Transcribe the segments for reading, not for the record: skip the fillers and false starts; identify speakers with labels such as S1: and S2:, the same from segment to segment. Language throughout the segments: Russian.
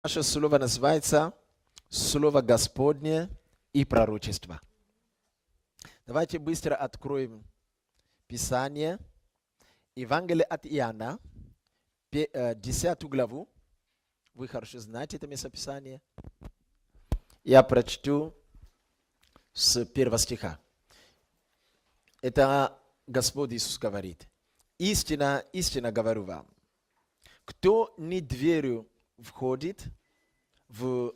S1: Наше слово называется «Слово Господне и пророчество». Давайте быстро откроем Писание. Евангелие от Иоанна, 10 главу. Вы хорошо знаете это местописание. Я прочту с 1 стиха. Это Господь Иисус говорит. Истинно, истинно говорю вам, кто не дверью входит в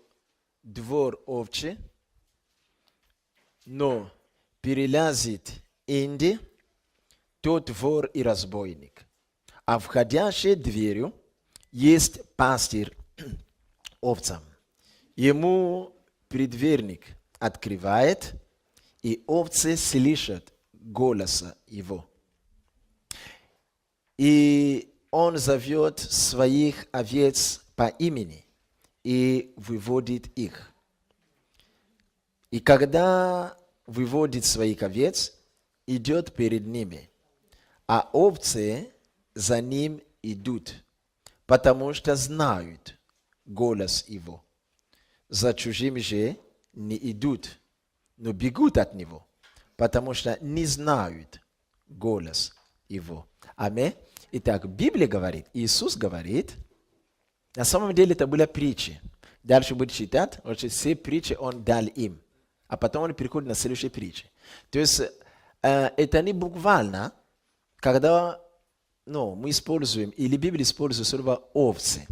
S1: двор овчи, но перелазит инди, тот вор и разбойник. А входящий дверью есть пастырь овцам. Ему предверник открывает, и овцы слышат голоса его. И он зовет своих овец по имени и выводит их. И когда выводит своих овец, идет перед ними, а овцы за ним идут, потому что знают голос его. За чужим же не идут, но бегут от него, потому что не знают голос его. Аминь. Итак, Библия говорит, Иисус говорит, на самом деле это была притча. Дальше будет читать, все притчи Он дал им, а потом Он переходит на следующую притчу. То есть это не буквально, когда мы используем, или Библия использует слово овцы.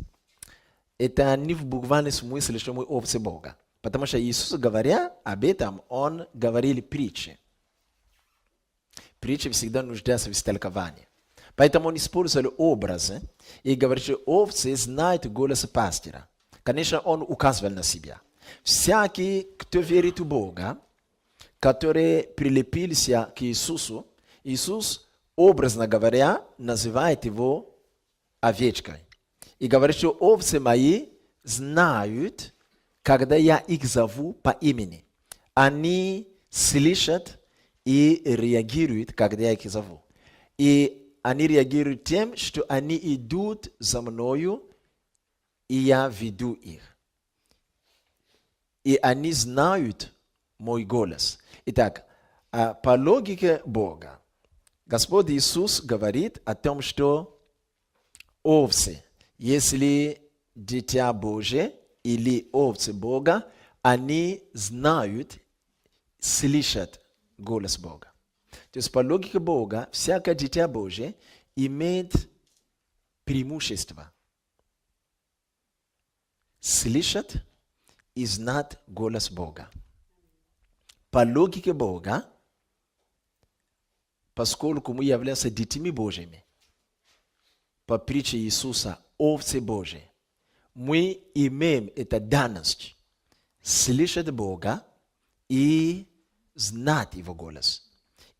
S1: Это не в буквальном смысле, что мы овцы Бога. Потому что Иисус, говоря об этом, Он говорил притчи. Притчи всегда нуждаются в истолковании. Поэтому он использовал образы и говорит, что овцы знают голос пастора. Конечно, он указывал на себя. Всякий, кто верит в Бога, который прилепился к Иисусу, Иисус, образно говоря, называет его овечкой. И говорит, что овцы мои знают, когда я их зову по имени. Они слышат и реагируют, когда я их зову. И они реагируют тем, что они идут за мною, и я веду их. И они знают мой голос. Итак, по логике Бога, Господь Иисус говорит о том, что овцы, если дитя Божие или овцы Бога, они знают, слышат голос Бога. То есть по логике Бога, всякое дитя Божие имеет преимущество. Слышать и знать голос Бога. По логике Бога, поскольку мы являемся детьми Божьими, по притче Иисуса, овцы Божьи, мы имеем эту данность слышать Бога и знать Его голос.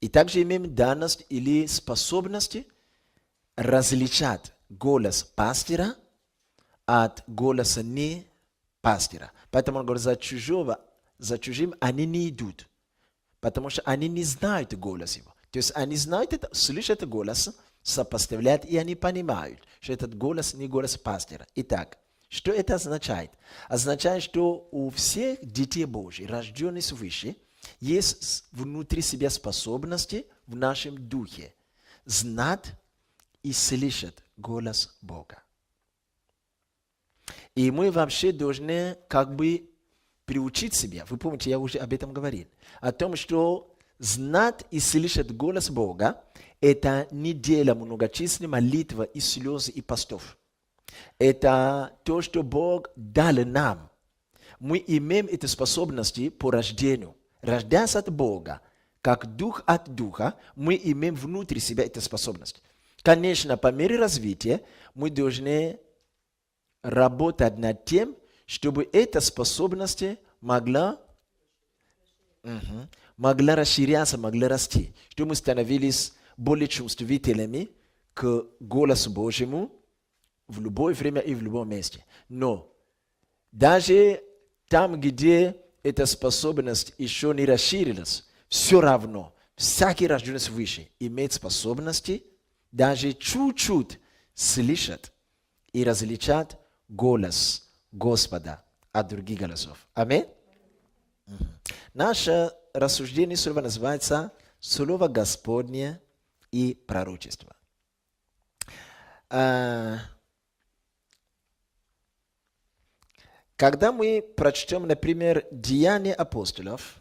S1: И также имеем данность или способность различать голос пастора от голоса не пастора. Поэтому он говорит, за чужим они не идут, потому что они не знают голос его. То есть они знают это, слышат голос, сопоставляют, и они понимают, что этот голос не голос пастора. Итак, что это означает? Означает, что у всех детей Божьих, рожденных свыше, есть внутри себя способности в нашем духе знать и слышать голос Бога. И мы вообще должны приучить себя. Вы помните, я уже об этом говорил. О том, что знать и слышать голос Бога – это не дело многочисленной молитвы и слез и постов. Это то, что Бог дал нам. Мы имеем эти способности по рождению. Рождаясь от Бога, как дух от духа, мы имеем внутри себя эти способности. Конечно, по мере развития мы должны работать над тем, чтобы эта способность могла расширяться, могла расти, чтобы мы становились более чувствительными к голосу Божьему в любое время и в любом месте. Но даже там, где эта способность еще не расширилась, все равно всякий рожденный свыше имеет способности даже чуть-чуть слышать и различать голос Господа от других голосов. Аминь. Наше рассуждение слова называется «Слово Господне и пророчество». Когда мы прочтем, например, Деяния апостолов,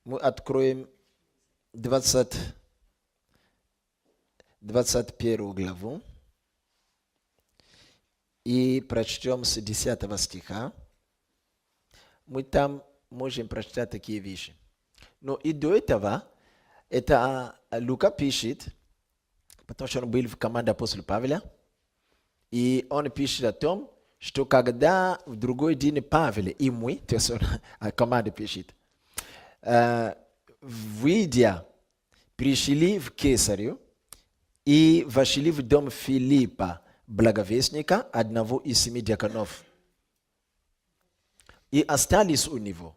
S1: мы откроем 21 главу и прочтем с 10 стиха. Мы там можем прочитать такие вещи. Но и до этого, это Лука пишет, потому что он был в команде апостола Павла, и он пишет о том, что когда в другой день Павел и мы, то есть он команда пишет, выйдя, пришли в Кесарию и вошли в дом Филиппа, благовестника, одного из 7 диаконов, и остались у него.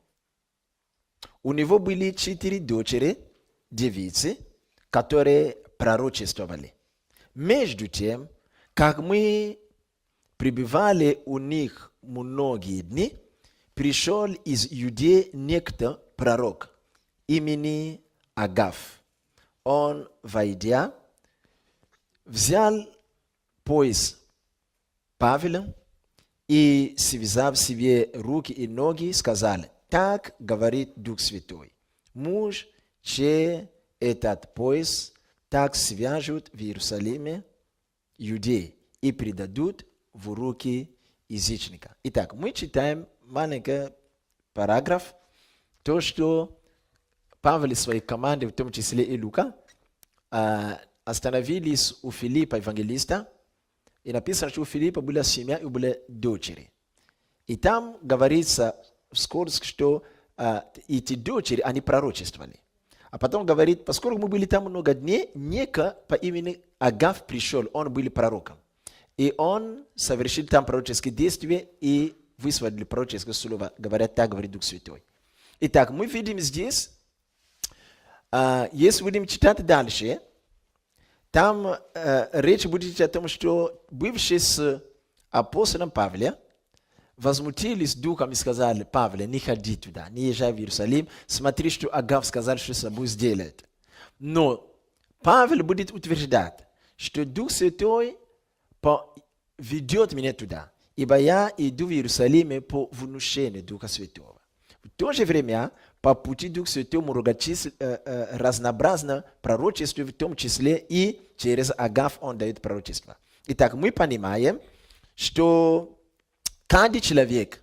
S1: У него были 4 дочери, девицы, которые пророчествовали. Между тем, как мы пребывали у них многие дни, пришел из Иудеи некто пророк имени Агав. Он, войдя, взял пояс Павла и, связав себе руки и ноги, сказал: «Так говорит Дух Святой, муж, чей этот пояс, так свяжут в Иерусалиме Иудеи и предадут в руки язычника». Итак, мы читаем маленький параграф, то, что Павел и своей команды, в том числе и Лука, остановились у Филиппа, евангелиста, и написано, что у Филиппа была семья и были дочери. И там говорится вскоре, что эти дочери, они пророчествовали. А потом говорит, поскольку мы были там много дней, некто по имени Агав пришел, он был пророком. И он совершил там пророческие действия и высвободил пророческое слово, говорят, так говорит Дух Святой. Итак, мы видим здесь, если будем читать дальше, там речь будет о том, что бывшие с апостолом Павла возмутились духом и сказали: «Павел, не ходи туда, не езжай в Иерусалим, смотри, что Агав сказал, что с собой сделает». Но Павел будет утверждать, что Дух Святой ведет меня туда, ибо я иду в Иерусалим по внушению Духа Святого. В то же время, по пути Дух Святой разнообразно пророчество, в том числе и через Агав он дает пророчество. Итак, мы понимаем, что каждый человек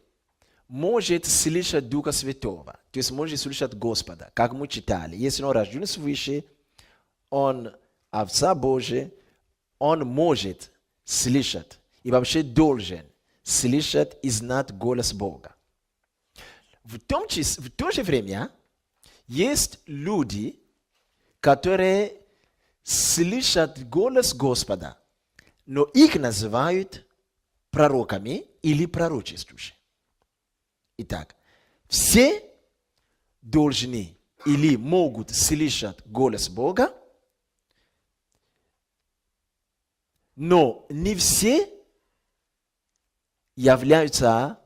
S1: может слышать Духа Святого, то есть может слышать Господа, как мы читали. Если он рожден свыше, он овца Божия, он может слышать и вообще должен слышать и знать голос Бога. В то же время есть люди, которые слышат голос Господа, но их называют пророками или пророчествующими. Итак, все должны или могут слышать голос Бога, но не все являются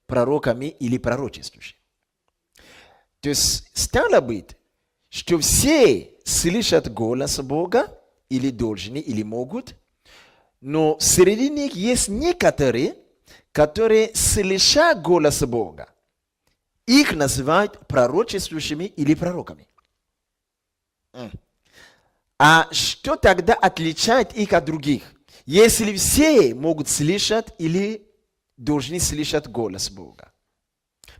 S1: пророками или пророчествующими. То есть, стало быть, что все слышат голос Бога, или должны, или могут, но среди них есть некоторые, которые слышат голос Бога. Их называют пророчествующими или пророками. А что тогда отличает их от других? Если все могут слышать или должны слышать голос Бога.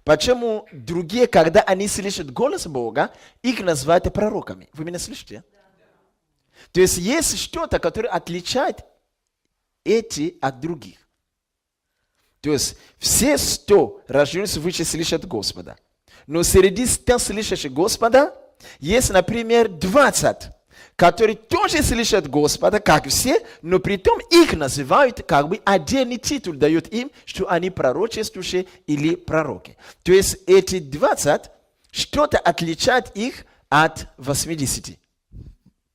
S1: Почему другие, когда они слышат голос Бога, их называют пророками? Вы меня слышите? То есть есть что-то, которое отличает эти от других. То есть все 100 рожденных свыше слышат Господа. Но среди 100 слышащих Господа есть, например, 20, которые тоже слышат Господа, как все, но при том их называют, как бы отдельный титул дают им, что они пророчествующие или пророки. То есть эти 20, что-то отличает их от 80.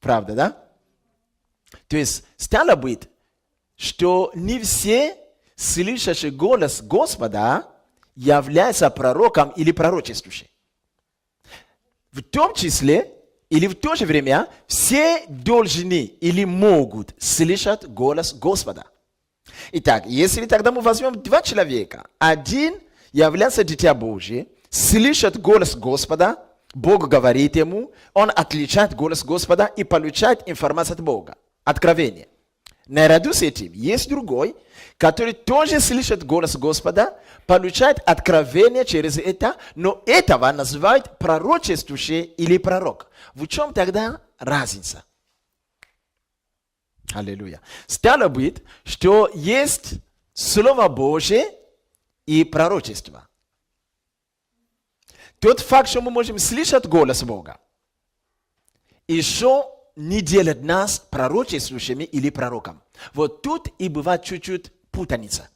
S1: Правда, да? То есть стало быть, что не все слышащий голос Господа является пророком или пророчествующим. В том числе или в то же время все должны или могут слышать голос Господа. Итак, если тогда мы возьмем два человека, один является дитя Божие, слышит голос Господа, Бог говорит ему, он отличает голос Господа и получает информацию от Бога, откровение. Наряду с этим есть другой, который тоже слышит голос Господа, получает откровение через это, но этого называют пророчествующий или пророк. В чем тогда разница? Аллилуйя. Стало быть, что есть Слово Божие и пророчество. Тот факт, что мы можем слышать голос Бога, еще не делает нас пророчествующими или пророком. Вот тут и бывает чуть-чуть путаница.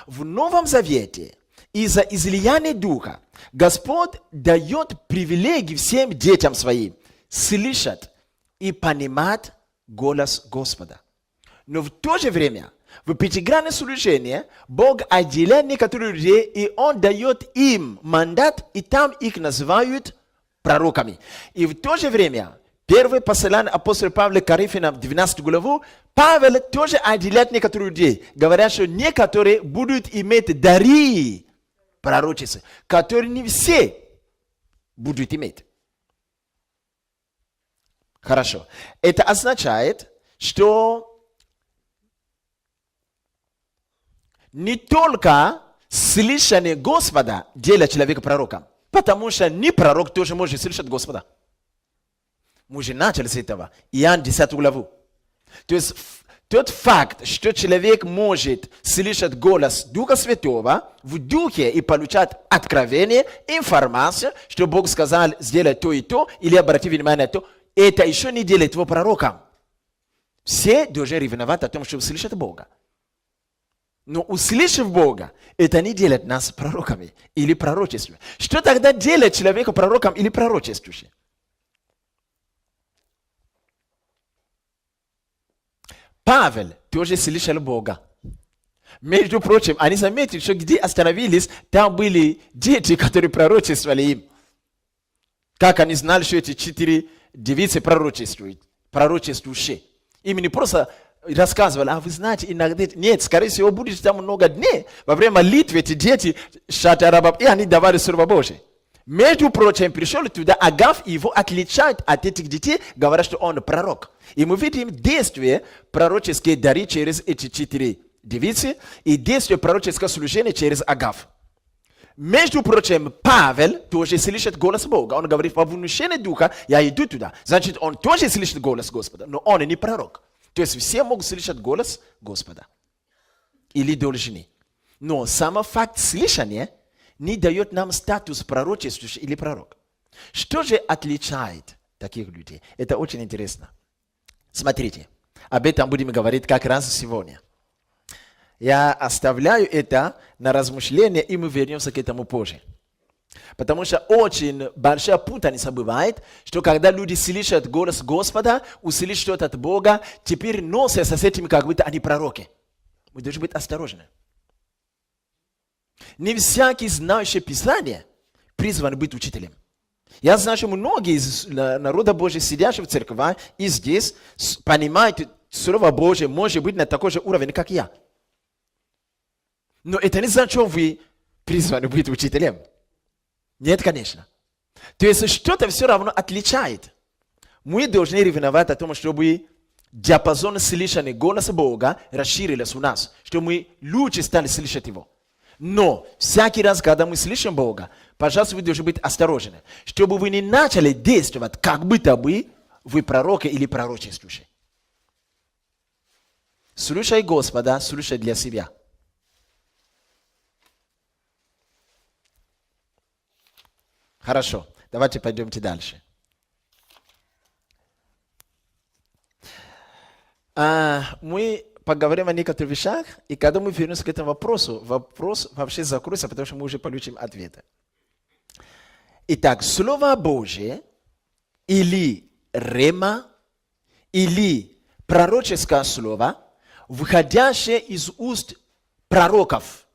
S1: В Новом Завете из-за излияния Духа Господь дает привилегии всем детям своим слышать и понимать голос Господа. Но в то же время в пятигранном служении Бог отделяет некоторых людей, и Он дает им мандат, и там их называют пророками. И в то же время первое послание апостола Павла к Коринфянам, 12 главу, Павел тоже отделяет некоторых людей, говоря, что некоторые будут иметь дары пророчества, которые не все будут иметь. Хорошо. Это означает, что не только слышание Господа делает человека пророком, потому что не пророк тоже может слышать Господа. Мы же начали с этого. Иоанн 10 главу. То есть тот факт, что человек может слышать голос Духа Святого в Духе и получать откровение, информацию, что Бог сказал сделать то и то, или обрати внимание на то, это еще не делает его пророком. Все должны ревновать о том, чтобы слышать Бога. Но услышав Бога, это не делает нас пророками или пророчествами. Что тогда делает человека пророком или пророчествующим? Павел тоже слышал Бога. Между прочим, они заметили, что где остановились, там были дети, которые пророчествовали им. Как они знали, что эти 4 девицы пророчествующие. Им не просто рассказывали, а вы знаете, иногда... Нет, скорее всего, будет там много дней. Во время молитвы эти дети шатарабаб, и они давали Слово Божие. Между прочим, пришел туда Агав, и его отличает от этих детей, говоря, что он пророк. И мы видим действие пророческие дары через эти 4 девицы, и действие пророческого служения через Агав. Между прочим, Павел тоже слышит голос Бога. Он говорит, по внушению Духа я иду туда. Значит, он тоже слышит голос Господа, но он не пророк. То есть все могут слышать голос Господа. Или должны. Но сам факт слышания не дает нам статус пророчествующий или пророк. Что же отличает таких людей? Это очень интересно. Смотрите, об этом будем говорить как раз сегодня. Я оставляю это на размышление, и мы вернемся к этому позже. Потому что очень большая путаница бывает, что когда люди слышат голос Господа, услышат что-то от Бога, теперь носятся с этим, как будто они пророки. Мы должны быть осторожны. Не всякий знающий Писание призван быть учителем. Я знаю, что многие из народа Божьего, сидящих в церкви и здесь, понимают Слово Божие, может быть, на такой же уровне, как я. Но это не значит, что вы призваны быть учителем. Нет, конечно. То есть что-то все равно отличает. Мы должны ревновать о том, чтобы диапазон слышания голоса Бога расширился у нас, чтобы мы лучше стали слышать Его. Но всякий раз, когда мы слышим Бога, пожалуйста, вы должны быть осторожны, чтобы вы не начали действовать, как будто бы вы пророки или пророчествующие. Слушай Господа, слушай для себя. Хорошо, давайте пойдемте дальше. Мы поговорим о некоторых вещах, и когда мы вернемся к этому вопросу, вопрос вообще закроется, потому что мы уже получим ответы. Итак, Слово Божие или рема, или пророческое слово, выходящее из уст пророков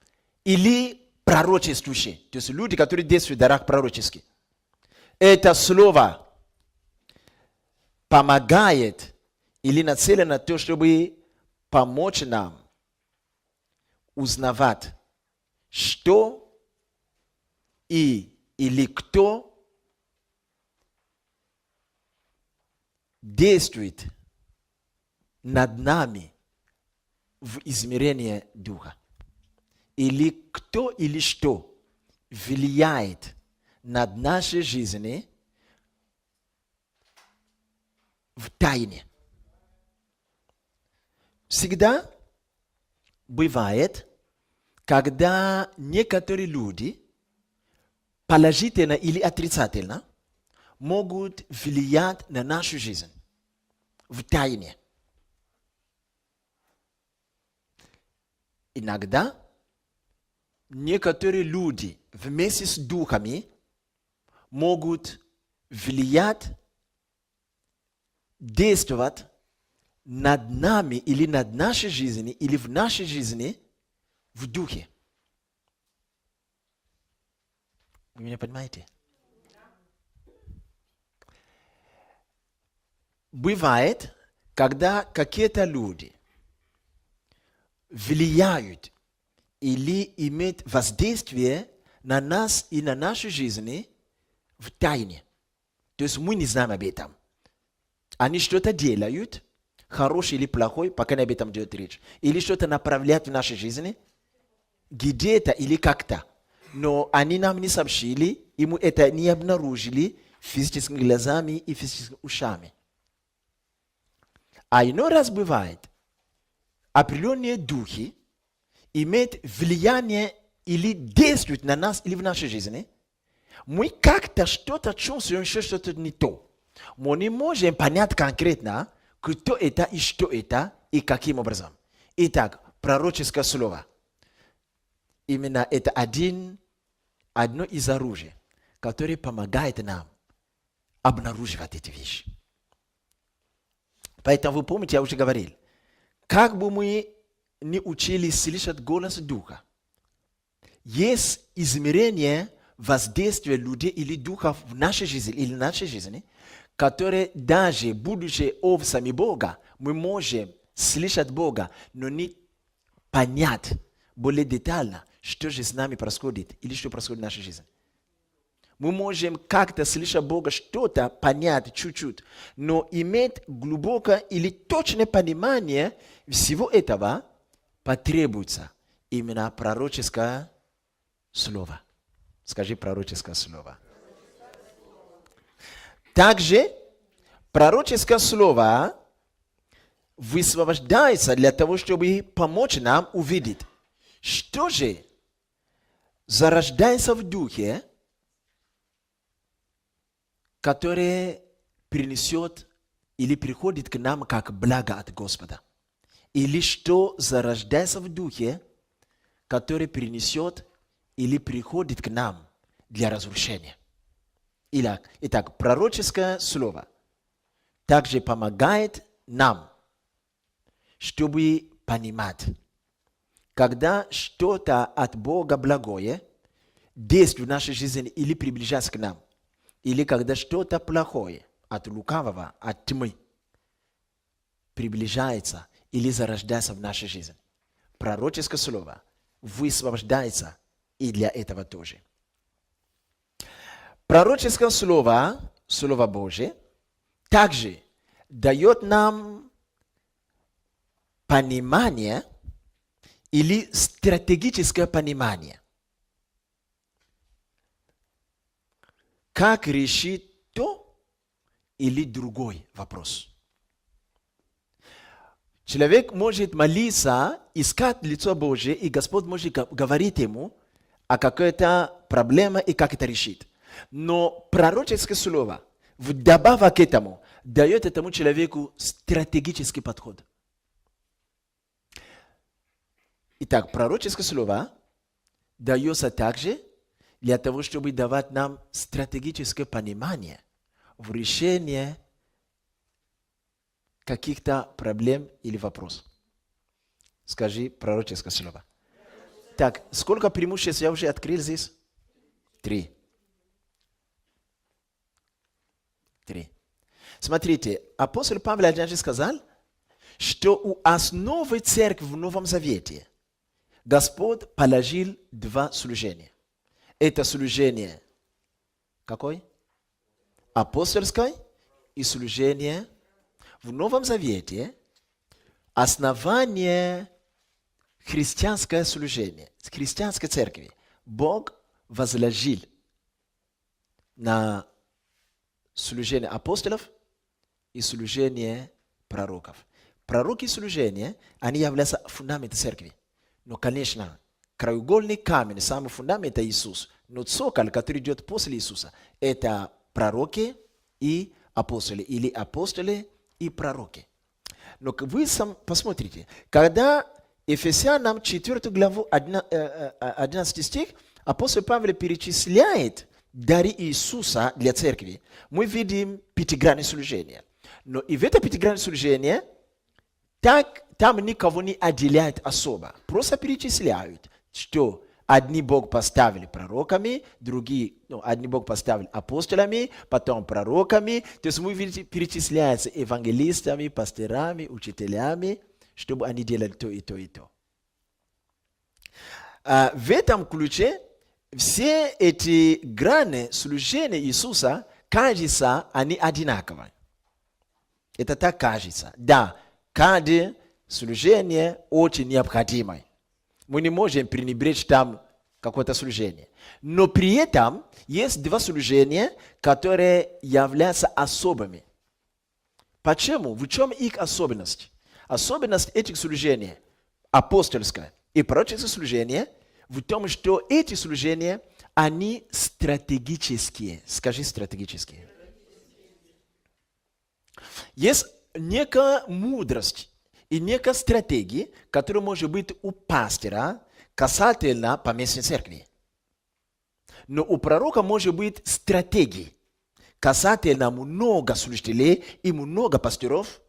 S1: или пророчествующие. То есть люди, которые действуют в дарах пророческих. Это слово помогает или нацелено на то, чтобы помочь нам узнавать, что или кто действует над нами в измерении Духа. Или кто или что влияет над нашей жизнью в тайне. Всегда бывает, когда некоторые люди положительно или отрицательно могут влиять на нашу жизнь в тайне. Иногда некоторые люди вместе с духами могут влиять, действовать над нами или над нашей жизнью, или в нашей жизни в духе. Вы меня понимаете? Бывает, когда какие-то люди влияют или имеют воздействие на нас и на нашу жизнь в тайне. То есть мы не знаем об этом. Они что-то делают, хорошее или плохое, пока не об этом идет речь. Или что-то направляют в нашей жизни, где-то или как-то. Но они нам не сообщили, и мы это не обнаружили физическими глазами и физическими ушами. А иной раз бывает, определенные духи имеют влияние или действуют на нас или в нашей жизни. Мы как-то что-то чувствуем, что что-то не то. Мы не можем понять конкретно, кто это и что это и каким образом. Итак, пророческое слово. Именно это одно из оружий, которое помогает нам обнаруживать эти вещи. Поэтому вы помните, я уже говорил, как бы мы не учились слышать голос Духа, есть измерение воздействия людей или духов в нашей жизни или в нашей жизни, которые даже будучи овцами Бога, мы можем слышать Бога, но не понять более детально, что же с нами происходит или что происходит в нашей жизни. Мы можем как-то слышать Бога, что-то понять чуть-чуть, но иметь глубокое или точное понимание всего этого потребуется именно пророческое слово. Скажи пророческое слово. Также пророческое слово высвобождается для того, чтобы помочь нам увидеть, что же зарождается в духе, которое принесет или приходит к нам как благо от Господа. Или что зарождается в духе, который принесет или приходит к нам для разрушения. Итак, пророческое слово также помогает нам, чтобы понимать, когда что-то от Бога благое действует в нашей жизни или приближается к нам, или когда что-то плохое от лукавого, от тьмы приближается или зарождается в нашей жизни. Пророческое слово высвобождается и для этого тоже. Пророческое слово, Слово Божие, также дает нам понимание или стратегическое понимание, как решить то или другой вопрос. Человек может молиться, искать лицо Божие, и Господь может говорить ему о какой-то проблеме и как это решить. Но пророческое слово, вдобавок к этому, дает этому человеку стратегический подход. Итак, пророческое слово дается также для того, чтобы давать нам стратегическое понимание в решении каких-то проблем или вопросов. Скажи пророческое слово. Так, сколько преимуществ я уже открыл здесь? 3. Смотрите, апостол Павел однажды сказал, что у основы церкви в Новом Завете Господь положил 2 служения. Это служение какое? Апостольское и служение в Новом Завете. Основание христианское служение, христианской церкви. Бог возложил на служение апостолов и служение пророков. Пророки и служение, они являются фундаментом церкви. Но, конечно, краеугольный камень, самый фундамент – это Иисус. Но цоколь, который идет после Иисуса, это пророки и апостолы, или апостолы и пророки. Но вы сам посмотрите, когда Ефесянам 4 главу 11 стих, апостол Павел перечисляет дары Иисуса для церкви, мы видим пятигранное служение. Но и в это пятигранное служение там никого не отделяют особо. Просто перечисляют, что одни Бог поставили пророками, другие, одни Бог поставили апостолами, потом пророками. То есть мы видим, перечисляются евангелистами, пасторами, учителями, чтобы они делали то и то и то. В этом ключе все эти грани служения Иисуса, кажется, они одинаковые. Это так кажется. Да, каждое служение очень необходимое. Мы не можем пренебречь там какое-то служение. Но при этом есть 2 служения, которые являются особыми. Почему? В чем их особенность? Особенность этих служений, апостольское и пророческое служение, в том, что эти служения, они стратегические. Скажи стратегические. Есть некая мудрость и некая стратегия, которая может быть у пастора касательно поместной церкви. Но у пророка может быть стратегия касательно много служителей и много пасторов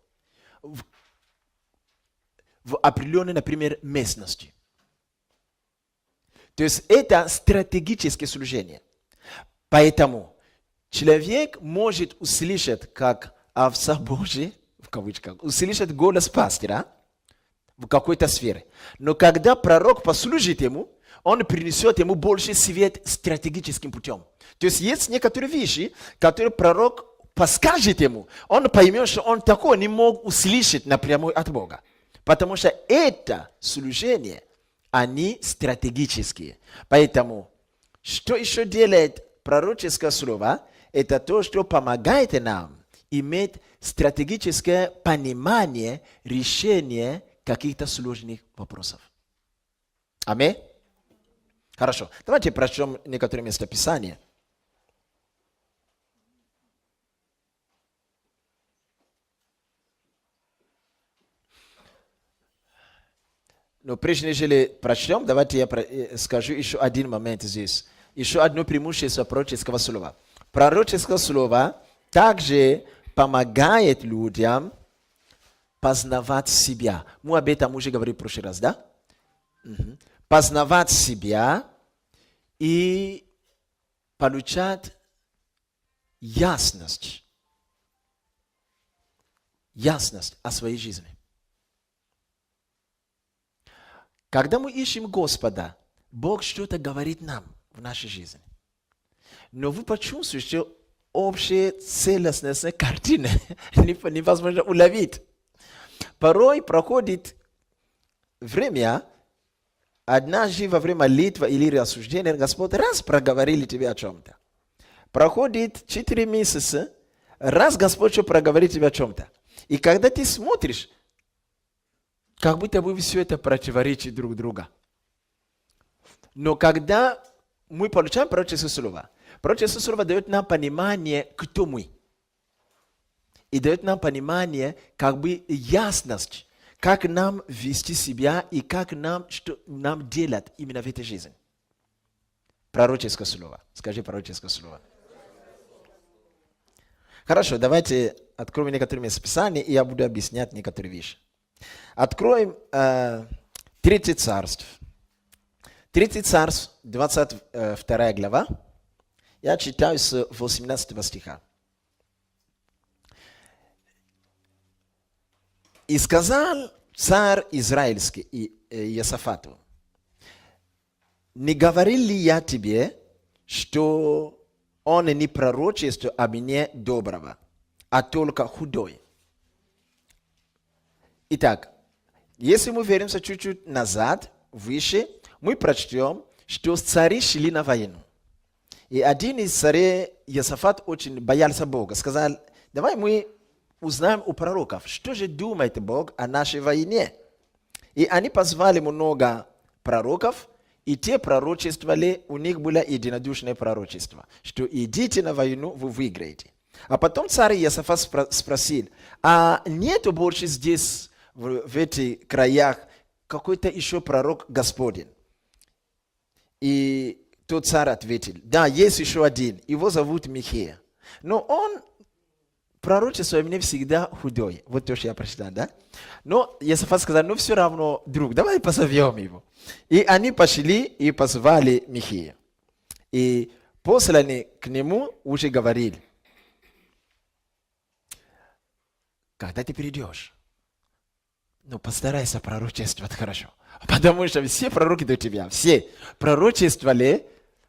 S1: в определенной, например, местности. То есть это стратегическое служение. Поэтому человек может услышать, как овца Божия, в кавычках, услышать голос пастора в какой-то сфере. Но когда пророк послужит ему, он принесет ему больше свет стратегическим путем. То есть есть некоторые вещи, которые пророк подскажет ему. Он поймет, что он такой не мог услышать напрямую от Бога. Потому что это служение, они стратегические. Поэтому, что еще делает пророческое слово, это то, что помогает нам иметь стратегическое понимание решения каких-то сложных вопросов. Аминь? Хорошо. Давайте прочтем некоторые местописания. Но прежде нежели прочтем, давайте я скажу еще один момент здесь. Еще одно преимущество пророческого слова. Пророческое слово также помогает людям познавать себя. Мы об этом уже говорили в прошлый раз, да? Познавать себя и получать ясность о своей жизни. Когда мы ищем Господа, Бог что-то говорит нам в нашей жизни. Но вы почувствуете, что общая целостность картины невозможно уловить. Порой проходит время, однажды во время молитвы или рассуждения, Господь раз проговорили тебе о чем-то. Проходит 4 месяца, раз Господь что проговорит тебе о чем-то. И когда ты смотришь, как будто бы все это противоречит друг другу. Но когда мы получаем пророческое слово дает нам понимание, кто мы. И дает нам понимание, как бы ясность, как нам вести себя и как что нам делать именно в этой жизни. Пророческое слово. Скажи пророческое слово. Хорошо, давайте откроем некоторые местописания, и я буду объяснять некоторые вещи. Откроем 3 царств. Третий Царств, 22 глава. Я читаю с 18 стиха. «И сказал царь израильский Иосафату: не говорил ли я тебе, что он не пророчествует о мне доброго, а только худой?» Итак, если мы вернемся чуть-чуть назад, выше, мы прочтем, что цари шли на войну. И один из царей, Иосафат, очень боялся Бога. Сказал: давай мы узнаем у пророков, что же думает Бог о нашей войне. И они позвали много пророков, и те пророчествовали, у них было единодушное пророчество, что идите на войну, вы выиграете. А потом царь Иосафат спросил: а нету больше здесь, в этих краях, какой-то еще пророк Господень? И тот царь ответил: да, есть еще один, его зовут Михея. Но он пророчествует мне всегда худой. Вот то, что я прочитал, да? Но Иосафат сказал: ну все равно, друг, давай позовем его. И они пошли и позвали Михея. И посланные к нему уже говорили: когда ты придешь, ну постарайся пророчествовать хорошо. Потому что все пророки до тебя, все пророчествовали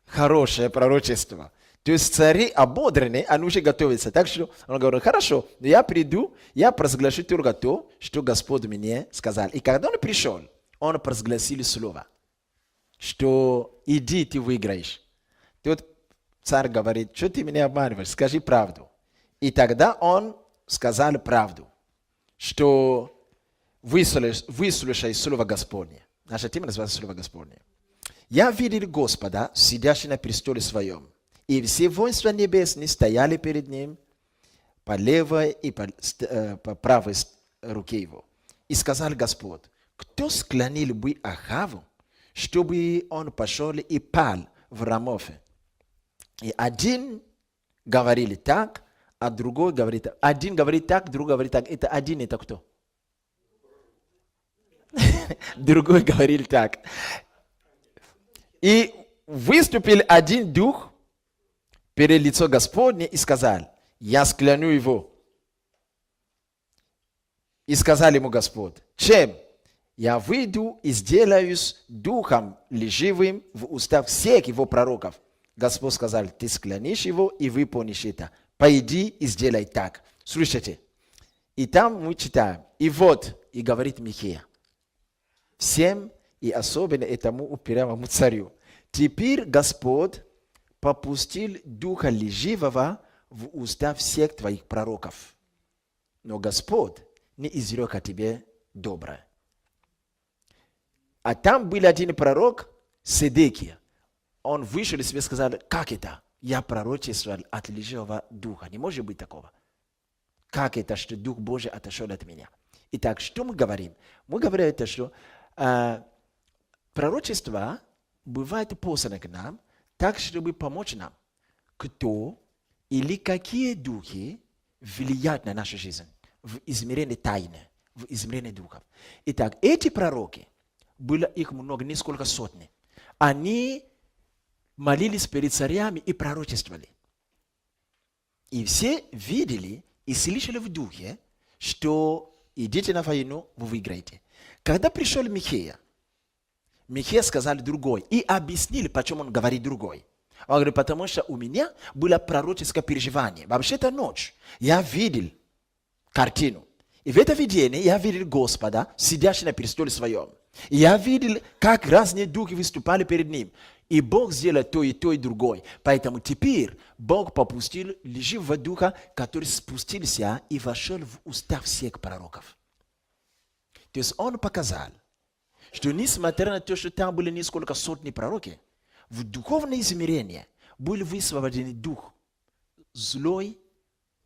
S1: хорошее пророчество. То есть цари ободренные, они уже готовятся. Так что он говорит: хорошо, я приду, я провозглашу только то, что Господь мне сказал. И когда он пришел, он провозгласил слово, что иди, ты выиграешь. Тут царь говорит: что ты меня обманываешь, скажи правду. И тогда он сказал правду, что выслушай слово Господне. Наша тема называется слово Господне. Я видел Господа, сидящего на престоле своем, и все воинства небесные стояли перед ним по левой и по правой руке его. И сказал Господь: кто склонил бы Ахаву, чтобы он пошел и пал в Рамофе? И один говорили так, а другой говорит так. Один говорит так, другой говорит так. Это один, это кто? Другой говорил так. И выступил один дух перед лицо Господне и сказал: я склоню его. И сказал ему Господь: чем? Я выйду и сделаюсь духом лживым в устах всех его пророков. Господь сказал: ты склонишь его и выполнишь это. Пойди и сделай так. Слушайте. И там мы читаем: и вот, и говорит Михея всем, и особенно этому упрямому царю: теперь Господь попустил духа лживого в уста всех твоих пророков. Но Господь не изрек о тебе доброе. А там был один пророк, Седекия. Он вышел и себе сказал: как это? Я пророчествовал от лживого духа. Не может быть такого. Как это, что Дух Божий отошел от меня? Итак, что мы говорим? Мы говорим это, что пророчество бывает послано к нам, так, чтобы помочь нам. Кто или какие духи влияют на нашу жизнь в измерении тайны, в измерении духов. Итак, эти пророки, было их много, несколько сотен. Они молились перед царями и пророчествовали. И все видели и слышали в духе, что идите на войну, вы выиграете. Когда пришел Михея, Михея сказал другой и объяснили, почему он говорит другой. Он говорит: потому что у меня было пророческое переживание. Вообще это ночь. Я видел картину. И в это видение я видел Господа, сидящего на престоле своем. И я видел, как разные духи выступали перед ним. И Бог сделал то и другое. Поэтому теперь Бог попустил лживого духа, который спустился и вошел в уста всех пророков. То есть он показал, что несмотря на то, что там были несколько сотни пророки, в духовное измерение был высвобожден дух, злой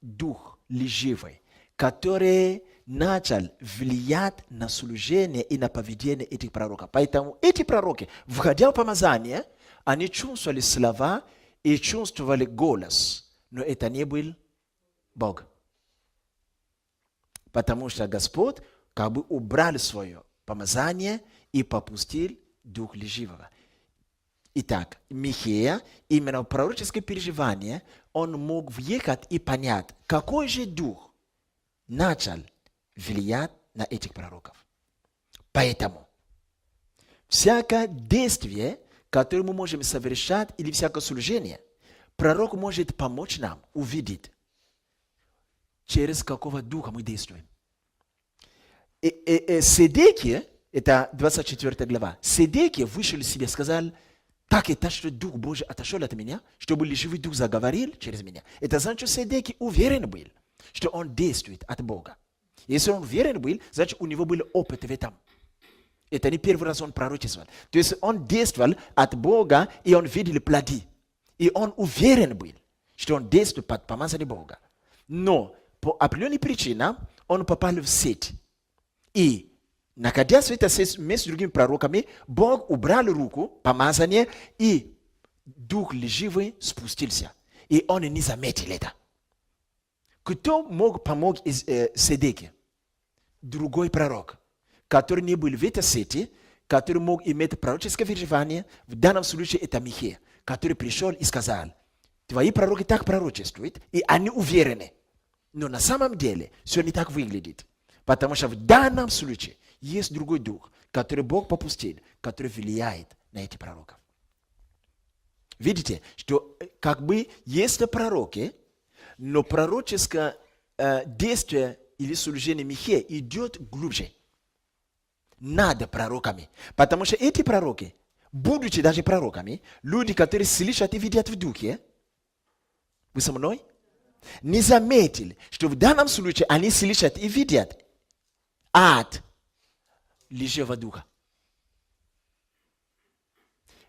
S1: дух, лживый, который начал влиять на служение и на поведение этих пророков. Поэтому эти пророки, входя в помазание, они чувствовали слова и чувствовали голос, но это не был Бог. Потому что Господь как бы убрал свое помазание и попустил дух лживого. Итак, Михея, именно в пророческое переживание, он мог въехать и понять, какой же дух начал влиять на этих пророков. Поэтому всякое действие, которое мы можем совершать, или всякое служение, пророк может помочь нам увидеть, через какого духа мы действуем. Седекия, это 24 глава, Седекия вышел из себя, сказал, так это, что Дух Божий отошел от меня, чтобы живой Дух заговорил через меня. Это значит, что Седекия уверен был, что он действует от Бога. Если он уверен был, значит, у него был опыт в этом. Это не первый раз он пророчествовал. То есть он действовал от Бога, и он видел плоды. И он уверен был, что он действует под помазанием Бога. Но по определенным причинам он попал в сеть. И находясь в этой сети вместе с другими пророками, Бог убрал руку, помазание, и Дух лживый спустился. И он не заметил это. Кто мог помочь Седекии? Другой пророк, который не был в этой сети, который мог иметь пророческое переживание, в данном случае это Михея, который пришел и сказал, твои пророки так пророчествуют, и они уверены. Но на самом деле все не так выглядит. Потому что в данном случае есть другой дух, который Бог попустил, который влияет на этих пророков. Видите, что как бы есть пророки, но пророческое действие или служение Михея идет глубже над пророками. Потому что эти пророки, будучи даже пророками, люди, которые слышат и видят в духе, вы со мной? Не заметили, что в данном случае они слышат и видят от лживого духа.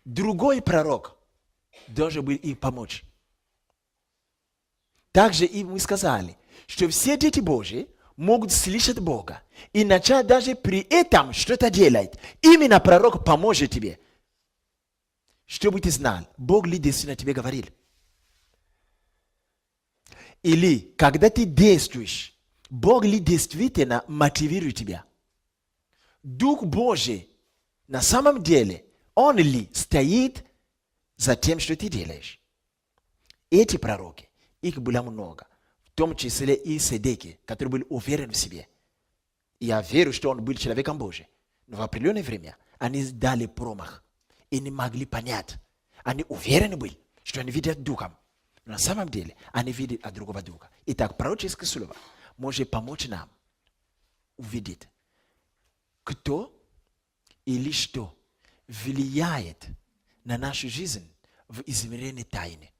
S1: Другой пророк должен был им помочь. Также и мы сказали, что все дети Божьи могут слышать Бога и начать даже при этом что-то делать. Именно пророк поможет тебе, чтобы ты знал, Бог ли действительно тебе говорил. Или, когда ты действуешь, Бог ли действительно мотивирует тебя? Дух Божий, на самом деле, Он ли стоит за тем, что ты делаешь? Эти пророки, их было много, в том числе и Седекия, который был уверен в себе. И я верю, что он был человеком Божьим. Но в определенное время они дали промах и не могли понять. Они уверены были, что они видят Духом. Но на самом деле они видят от другого Духа. Итак, пророческое слово может помочь нам увидеть, кто или что влияет на нашу жизнь в измерении тайны.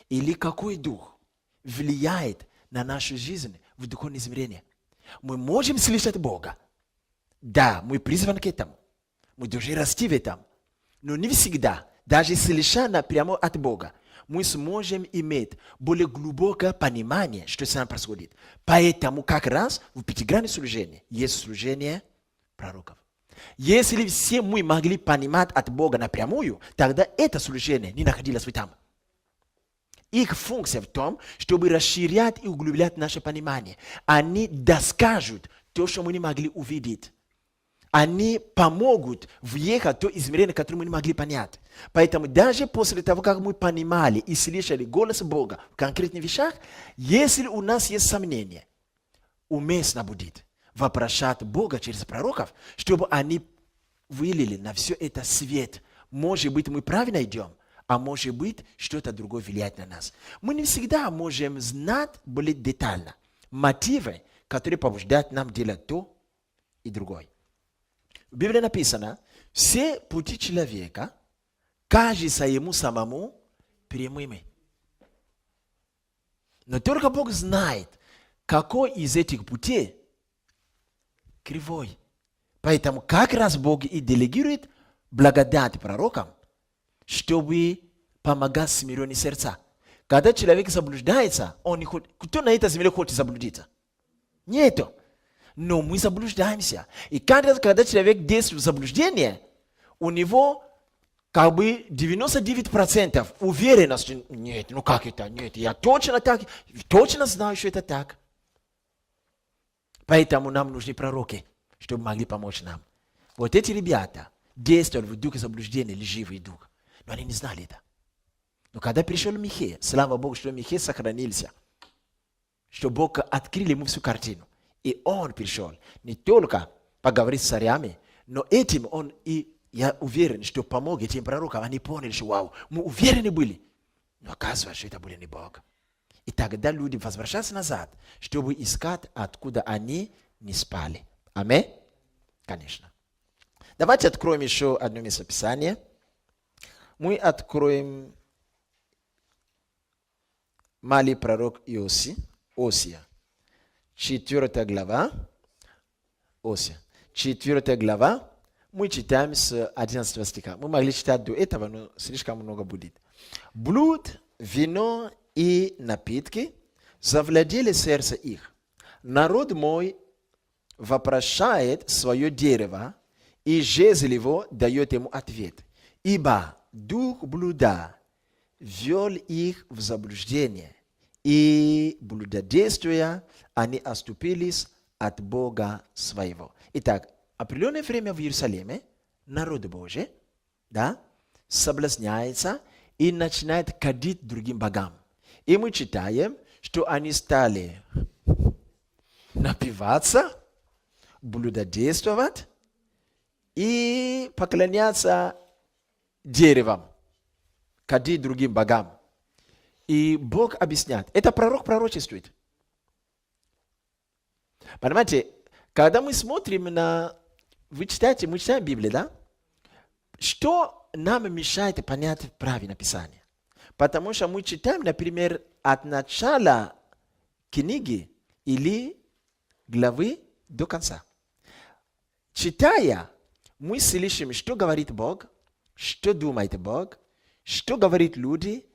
S1: Или какой дух влияет на нашу жизнь в духовном измерении. Мы можем слышать Бога. Да, мы призваны к этому. Мы должны расти в этом. Но не всегда, даже слыша напрямую от Бога, мы сможем иметь более глубокое понимание, что с нами происходит. Поэтому как раз в пятигранном служении есть служение пророков. Если все мы могли понимать от Бога напрямую, тогда это служение не находилось в этом. Их функция в том, чтобы расширять и углублять наше понимание. Они доскажут то, что мы не могли увидеть. Они помогут въехать в то измерение, которое мы не могли понять. Поэтому даже после того, как мы понимали и слышали голос Бога в конкретных вещах, если у нас есть сомнения, уместно будет вопрошать Бога через пророков, чтобы они вылили на все это свет. Может быть, мы правильно идем, а может быть, что-то другое влияет на нас. Мы не всегда можем знать более детально мотивы, которые побуждают нам делать то и другое. В Библии написано, все пути человека кажутся ему самому прямыми. Но только Бог знает, какой из этих путей кривой. Поэтому как раз Бог и делегирует благодать пророкам, чтобы помогать смиренным сердца. Когда человек заблуждается, он не хочет. Кто на этой земле хочет заблудиться? Нету. Но мы заблуждаемся. И когда человек действует в заблуждении, у него как бы 99% уверенность. Нет, ну как это? Нет, я точно так, точно знаю, что это так. Поэтому нам нужны пророки, чтобы могли помочь нам. Вот эти ребята действовали в духе заблуждения, лживый дух. Но они не знали это. Но когда пришел Михея, слава Богу, что Михея сохранился, что Бог открыл ему всю картину. И он пришел не только поговорить с царями, но этим он и, я уверен, что помог этим пророкам. Они поняли, что вау, мы уверены были. Но оказывается, что это были не Бог. И тогда люди возвращаются назад, чтобы искать, откуда они не спали. Аминь? Конечно. Давайте откроем еще одно местописание. Мы откроем малый пророк Осия. 4 глава. Осия. 4 глава. Мы читаем с 11 стиха. Мы могли читать до этого, но слишком много будет. Блуд, вино и напитки завладели сердце их. Народ мой вопрошает свое дерево, и жезл его дает ему ответ. Ибо дух блуда ввел их в заблуждение, и, блудодействуя, они отступились от Бога своего. Итак, определенное время в Иерусалиме народ Божий, да, соблазняется и начинает кадить другим богам. И мы читаем, что они стали напиваться, блудодействовать и поклоняться деревам, кадить другим богам. И Бог объясняет. Это пророк пророчествует. Понимаете, когда мы смотрим на... мы читаем Библию, да? Что нам мешает понять правильное Писание? Потому что мы читаем, например, от начала книги или главы до конца. Читая, мы слышим, что говорит Бог, что думает Бог, что говорят люди,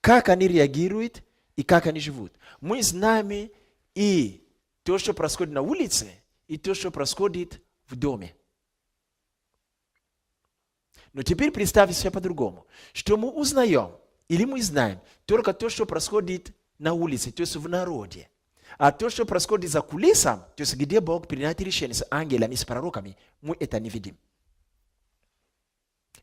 S1: как они реагируют и как они живут. Мы знаем и то, что происходит на улице, и то, что происходит в доме. Но теперь представьте себе по-другому, что мы узнаем, или мы знаем только то, что происходит на улице, то есть в народе. А то, что происходит за кулисами, то есть где Бог принимает решения с ангелами, с пророками, мы это не видим.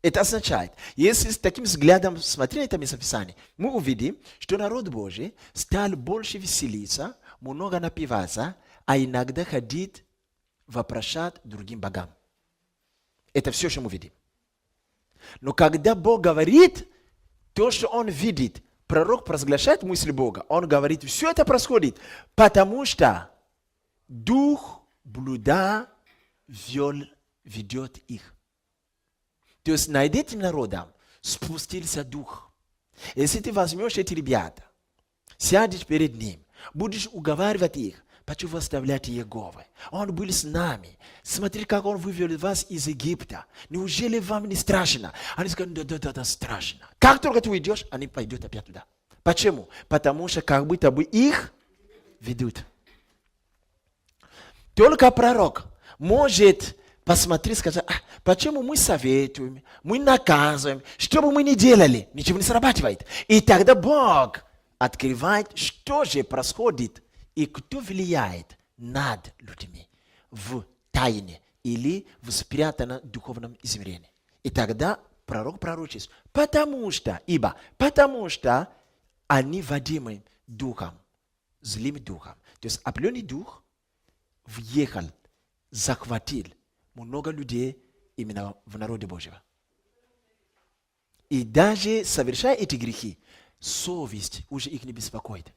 S1: Это означает, если с таким взглядом смотреть на это местописание, мы увидим, что народ Божий стал больше веселиться, много напиваться, а иногда ходить вопрошать другим богам. Это все, что мы видим. Но когда Бог говорит то, что Он видит, пророк провозглашает мысль Бога, он говорит, все это происходит, потому что дух блуда ведет их. То есть над этим народом спустился дух. Если ты возьмешь эти ребята, сядешь перед ним, будешь уговаривать их, почему вы оставляете Иеговы? Он был с нами. Смотри, как он вывел вас из Египта. Неужели вам не страшно? Они скажут, да, страшно. Как только ты уйдешь, они пойдут опять туда. Почему? Потому что как будто бы их ведут. Только пророк может посмотреть, сказать, почему мы советуем, мы наказываем, что бы мы ни делали, ничего не срабатывает. И тогда Бог открывает, что же происходит и кто влияет над людьми в тайне или в спрятанном духовном измерении. И тогда пророк пророчествует, потому что они водимы духом, злым духом. То есть определенный дух въехал, захватил много людей именно в народе Божьего. И даже совершая эти грехи, совесть уже их не беспокоит.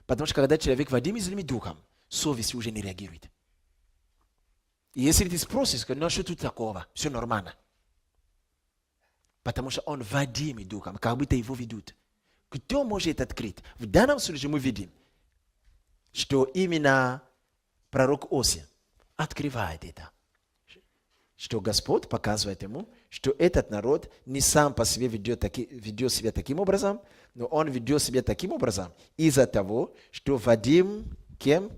S1: Потому что когда человек водим злым духом, совесть уже не реагирует. И если ты спросишь, ну что тут такого, все нормально. Потому что он водим духом, как будто его ведут. Кто может открыть? В данном случае мы видим, что именно пророк Осия открывает это. Что Господь показывает ему, что этот народ не сам по себе ведет себя таким образом, но он ведет себя таким образом из-за того, что Вадим, кем?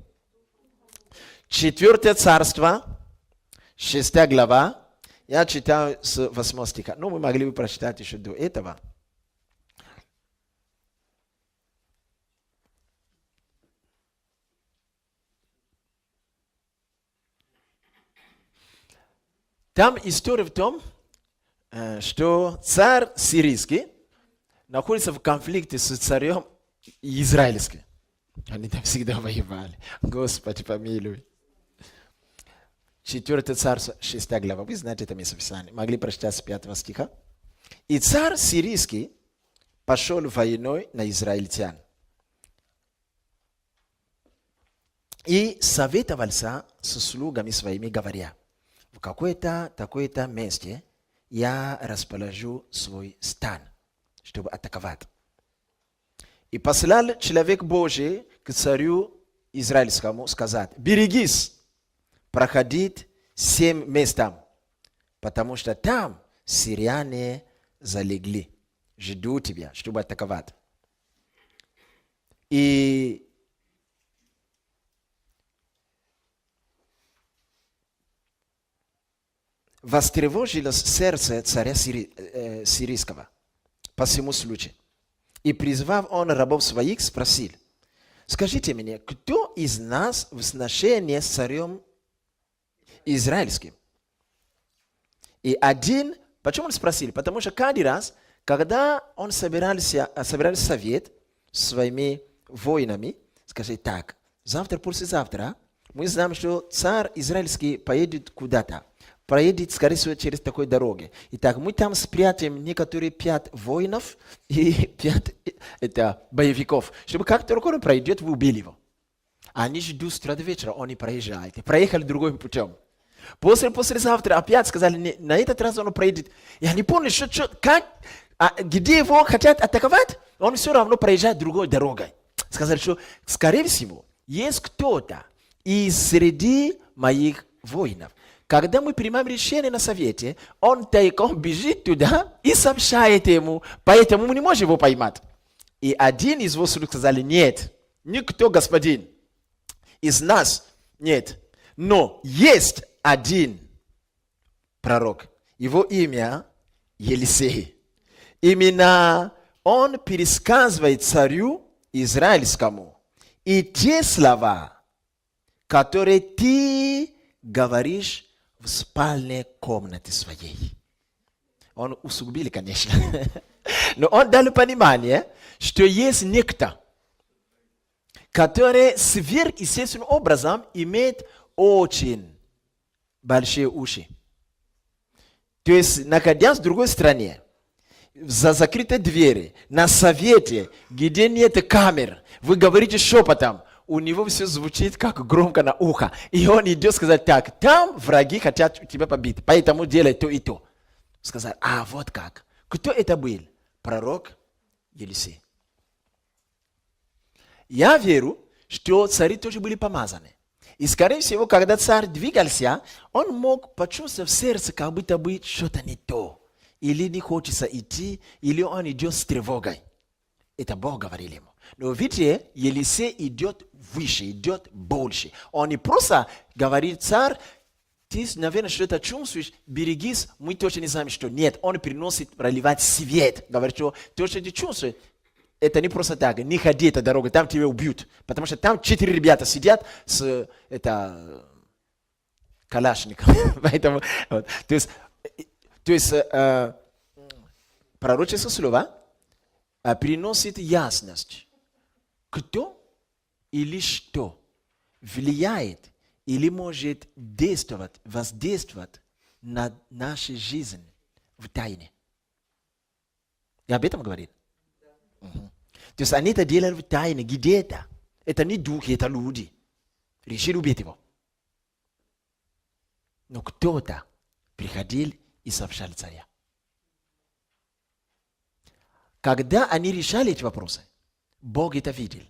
S1: 4 царство, 6 глава, я читаю с 8 стиха. Но мы могли бы прочитать еще до этого. Там история в том, что царь сирийский находится в конфликте с царем израильским. Они там всегда воевали. Господи, помилуй. 4 Царство, 6 глава. Вы знаете это местописание. Могли прочитать с 5 стиха. И царь сирийский пошел войной на израильтян. И советовался со слугами своими, говоря: в какое-то такое-то месте я расположу свой стан, чтобы атаковать. И послал человек Божий к царю израильскому сказать: берегись проходить 7 мест там, потому что там сирияне залегли, ждут тебя, чтобы атаковать. И востревожилось сердце царя сирийского по всему случаю. И призвав он рабов своих, спросил: скажите мне, кто из нас в сношении с царем израильским? И один, почему он спросил? Потому что каждый раз, когда он собирался совет с своими воинами, скажет: так, завтра, послезавтра, мы знаем, что царь израильский поедет куда-то. Проедет, скорее всего, через такой дороге. Итак, мы там спрятаем некоторые 5 воинов и 5 боевиков, чтобы как только он пройдет, вы убили его. Они ждут с утра до вечера, он не проезжает. Проехали другим путем. Послезавтра опять сказали: на этот раз он проедет. И они поняли, где его хотят атаковать, он все равно проезжает другой дорогой. Сказали, что, скорее всего, есть кто-то из среди моих воинов. Когда мы принимаем решение на совете, он тайком бежит туда и сообщает ему, поэтому мы не можем его поймать. И один из его слуг сказали: нет, никто, господин, из нас нет, но есть один пророк, его имя Елисей. Именно он пересказывает царю израильскому и те слова, которые ты говоришь в спальной комнате своей. Он усугубили, конечно. Но он дал понимание, что есть некто, который сверхъестественным образом имеет очень большие уши. То есть, находясь в другой стране, за закрытой двери, на совете, где нет камер, вы говорите шепотом, у него все звучит как громко на ухо. И он идет сказать: так, там враги хотят тебя побить, поэтому делай то и то. Сказать: а вот как. Кто это был? Пророк Елисей. Я верю, что цари тоже были помазаны. И, скорее всего, когда царь двигался, он мог почувствовать в сердце, как будто бы что-то не то. Или не хочется идти, или он идет с тревогой. Это Бог говорил ему. Но видите, Елисей идет выше, идет больше. Он не просто говорит: царь, ты, наверное, что-то чувствуешь, берегись, мы точно не знаем, что. Нет, он приносит проливать свет. Говорит, что то, что ты чувствуешь, это не просто так, не ходи этой дорогой, там тебя убьют. Потому что там 4 ребята сидят с калашником. Поэтому, вот. То есть пророческое слово приносит ясность. Кто или что влияет или может действовать, воздействовать на нашу жизнь в тайне. И об этом говорит. Угу. То есть они это делают в тайне, где-то. Это не духи, это люди. Решили убить его. Но кто-то приходил и сообщал царя. Когда они решали эти вопросы, Бог это видел.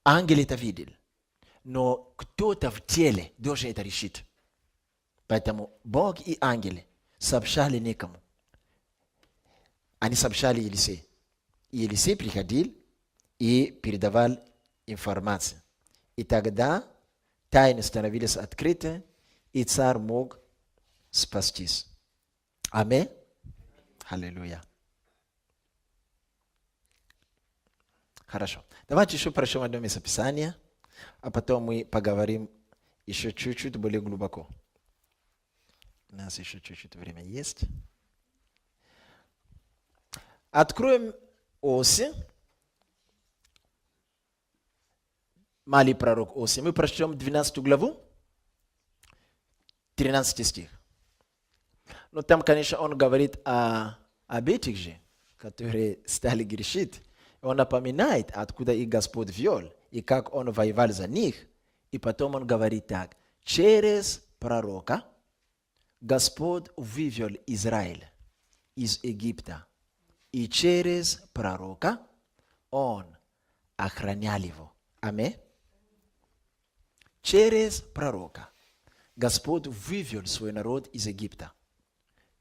S1: Ангел это видел. Но кто-то в теле должен это решить. Поэтому Бог и ангелы сообщали некому. Они сообщали Елисею. И Елисей приходил и передавал информацию. И тогда тайны становились открыты, и царь мог спастись. Аминь. Аллилуйя. Хорошо. Давайте еще прочтем одно местописание, а потом мы поговорим еще чуть-чуть более глубоко. У нас еще чуть-чуть времени есть. Откроем Оси. Малый пророк Оси. Мы прочтем 12 главу, 13 стих. Но там, конечно, он говорит об этих же, которые стали грешить. Он напоминает, откуда их Господь вел, и как он воевал за них. И потом он говорит так: через пророка Господь вывел Израиль из Египта, и через пророка он охранял его. Аминь. Через пророка Господь вывел свой народ из Египта.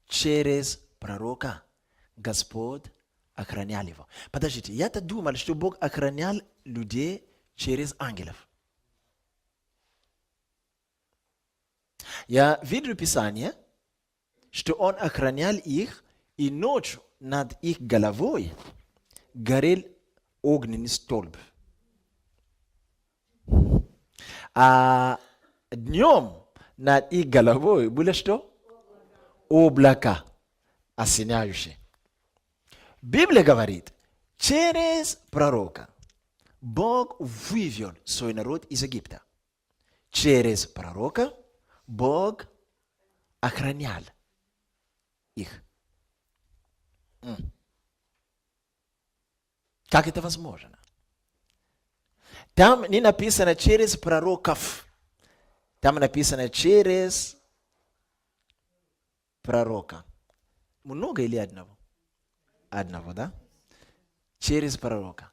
S1: Через пророка Господь охранял его. Подождите, я-то думал, что Бог охранял людей через ангелов. Я видел Писание, что Он охранял их, и ночью над их головой горел огненный столб. А днем над их головой было что? Облака осеняющие. Библия говорит, через пророка Бог вывел свой народ из Египта. Через пророка Бог охранял их. Как это возможно? Там не написано через пророков. Там написано через пророка. Много или одного? Одного, да? Через пророка.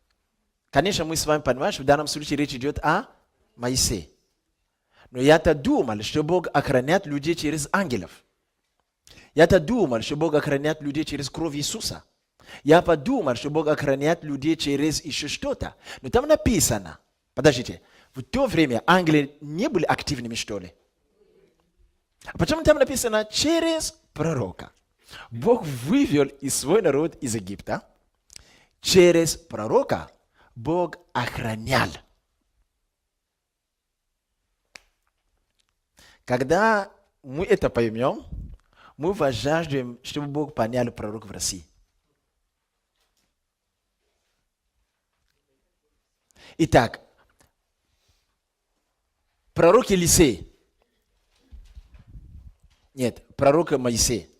S1: Конечно, мы с вами понимаем, что в данном случае речь идет о Моисее. Но я-то думал, что Бог охраняет людей через ангелов. Я-то думал, что Бог охраняет людей через кровь Иисуса. Я подумал, что Бог охраняет людей через еще что-то. Но там написано, подождите, в то время ангелы не были активными, что ли? А почему там написано через пророка? Бог вывел из свой народ из Египта. Через пророка Бог охранял. Когда мы это поймем, мы возжаждем, чтобы Бог понял пророка в России. Итак, пророк Елисей. Нет, пророк Моисей.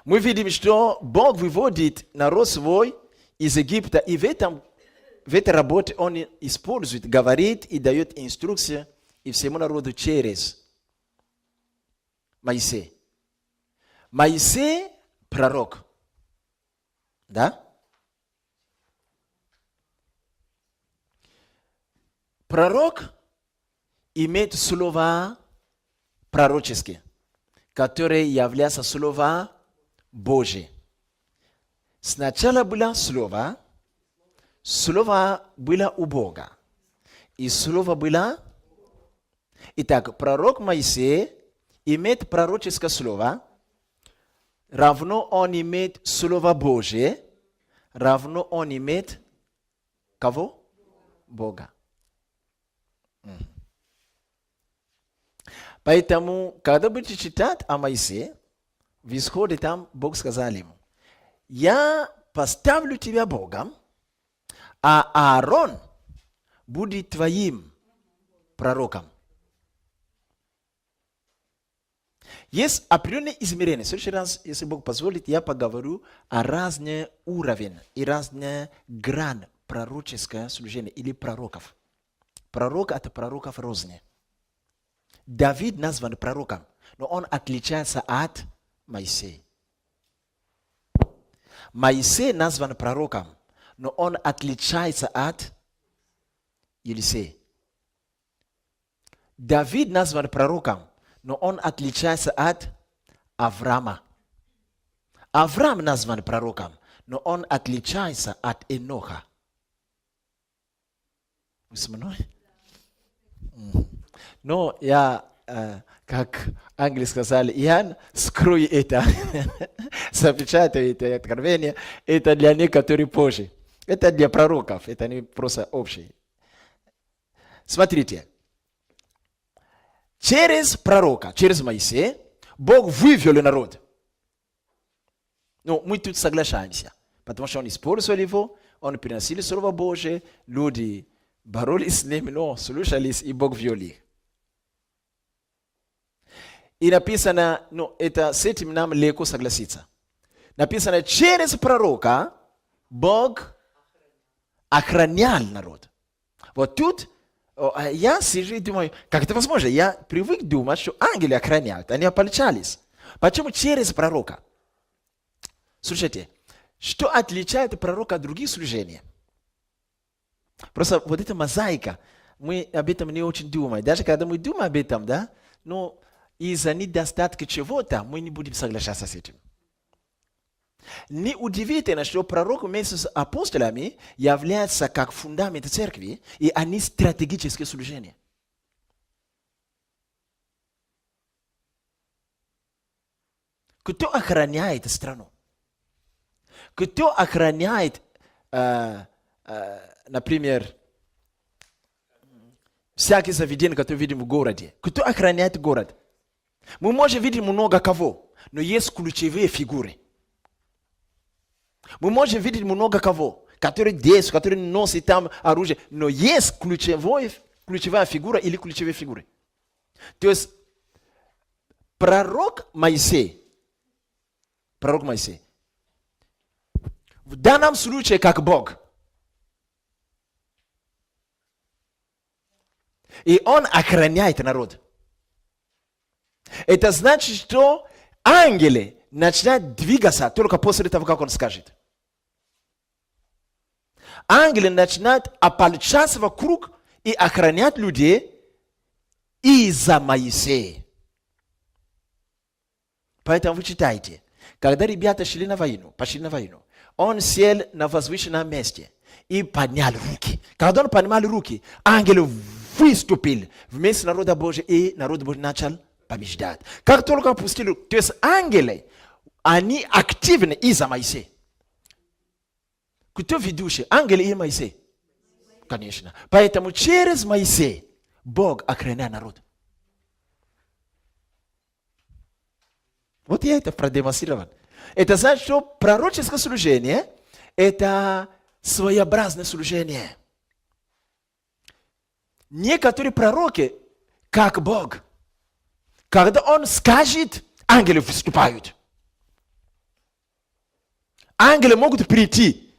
S1: Мы видим, что Бог выводит народ свой из Египта, и в этой работе Он использует, говорит и дает инструкции и всему народу через Моисей. Моисей – пророк. Да? Пророк имеет слова пророческие, которые являются слова Божьи. Сначала было слово было у Бога. И слово было... Итак, пророк Моисей имеет пророческое слово, равно он имеет слово Божие, равно он имеет кого? Бога. Поэтому, когда будете читать о Моисее, в исходе там Бог сказал ему: я поставлю тебя Богом, а Аарон будет твоим пророком. Есть определенные измерения. В следующий раз, если Бог позволит, я поговорю о разных уровнях и разных грань пророческого служения или пророков. Пророк от пророков разные. Давид назван пророком, но он отличается от Моисея. Моисей назван пророком, но он отличается от Елисея. Давид назван пророком, но он отличается от Авраама. Авраам назван пророком, но он отличается от Еноха. Вы со мной? Но я, как английски сказали, Иоанн, скрой это, запечатай это откровение, это для некоторых позже. Это для пророков, это не просто общее. Смотрите. Через пророка, через Моисея, Бог вывел народ. Ну, мы тут соглашаемся. Потому что он использовал его, он приносил Слово Божие, люди боролись с ним, но слушались, и Бог вел их. И написано, с этим нам легко согласиться. Написано, через пророка Бог охранял народ. Вот тут я сижу и думаю, как это возможно? Я привык думать, что ангелы охраняют, они ополчались. Почему через пророка? Слушайте, что отличает пророка от других служений? Просто вот эта мозаика, мы об этом не очень думаем. Даже когда мы думаем об этом, да, но из-за недостатка чего-то мы не будем соглашаться с этим. Неудивительно, что пророк вместе с апостолами является как фундамент церкви, и они стратегические служения. Кто охраняет страну? Кто охраняет, например, всякие заведения, которые видим в городе? Кто охраняет город? Мы можем видеть много кого, но есть ключевые фигуры. Мы можем видеть много кого, которые действуют, которые носят там оружие, но есть ключевая фигура или ключевые фигуры. То есть пророк Моисей, в данном случае как Бог. И он охраняет народ. Это значит, что ангелы начинают двигаться только после того, как он скажет. Ангелы начинают ополчаться вокруг и охранять людей из-за Моисея. Поэтому вы читаете, когда ребята пошли на войну, он сел на возвышенном месте и поднял руки. Когда он поднял руки, ангел выступил вместе с народом Божьим, и народ Божий начал побеждать. Как только опустили руки, то есть ангелы, они активны из-за Моисея. Кто ведущий? Ангелы и Моисей? Конечно. Поэтому через Моисея Бог охраняет народ. Вот я это продемонстрировал. Это значит, что пророческое служение – это своеобразное служение. Некоторые пророки, как Бог, когда Он скажет, ангелы выступают. Ангелы могут прийти,